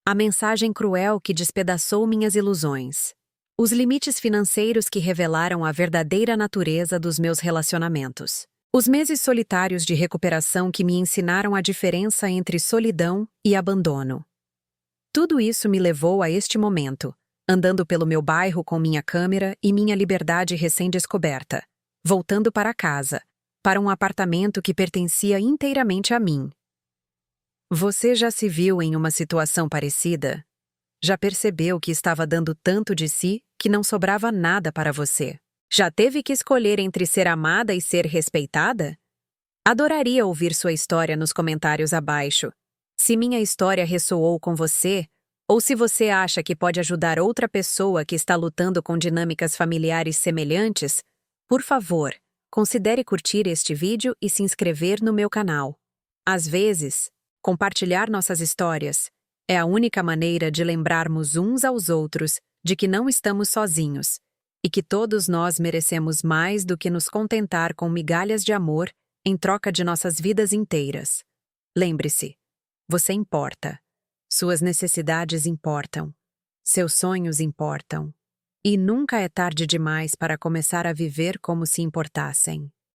A mensagem cruel que despedaçou minhas ilusões. Os limites financeiros que revelaram a verdadeira natureza dos meus relacionamentos. Os meses solitários de recuperação que me ensinaram a diferença entre solidão e abandono. Tudo isso me levou a este momento, andando pelo meu bairro com minha câmera e minha liberdade recém-descoberta, voltando para casa, para um apartamento que pertencia inteiramente a mim. Você já se viu em uma situação parecida? Já percebeu que estava dando tanto de si que não sobrava nada para você? Já teve que escolher entre ser amada e ser respeitada? Adoraria ouvir sua história nos comentários abaixo. Se minha história ressoou com você, ou se você acha que pode ajudar outra pessoa que está lutando com dinâmicas familiares semelhantes, por favor, considere curtir este vídeo e se inscrever no meu canal. Às vezes, compartilhar nossas histórias é a única maneira de lembrarmos uns aos outros de que não estamos sozinhos e que todos nós merecemos mais do que nos contentar com migalhas de amor em troca de nossas vidas inteiras. Lembre-se, você importa. Suas necessidades importam. Seus sonhos importam. E nunca é tarde demais para começar a viver como se importassem.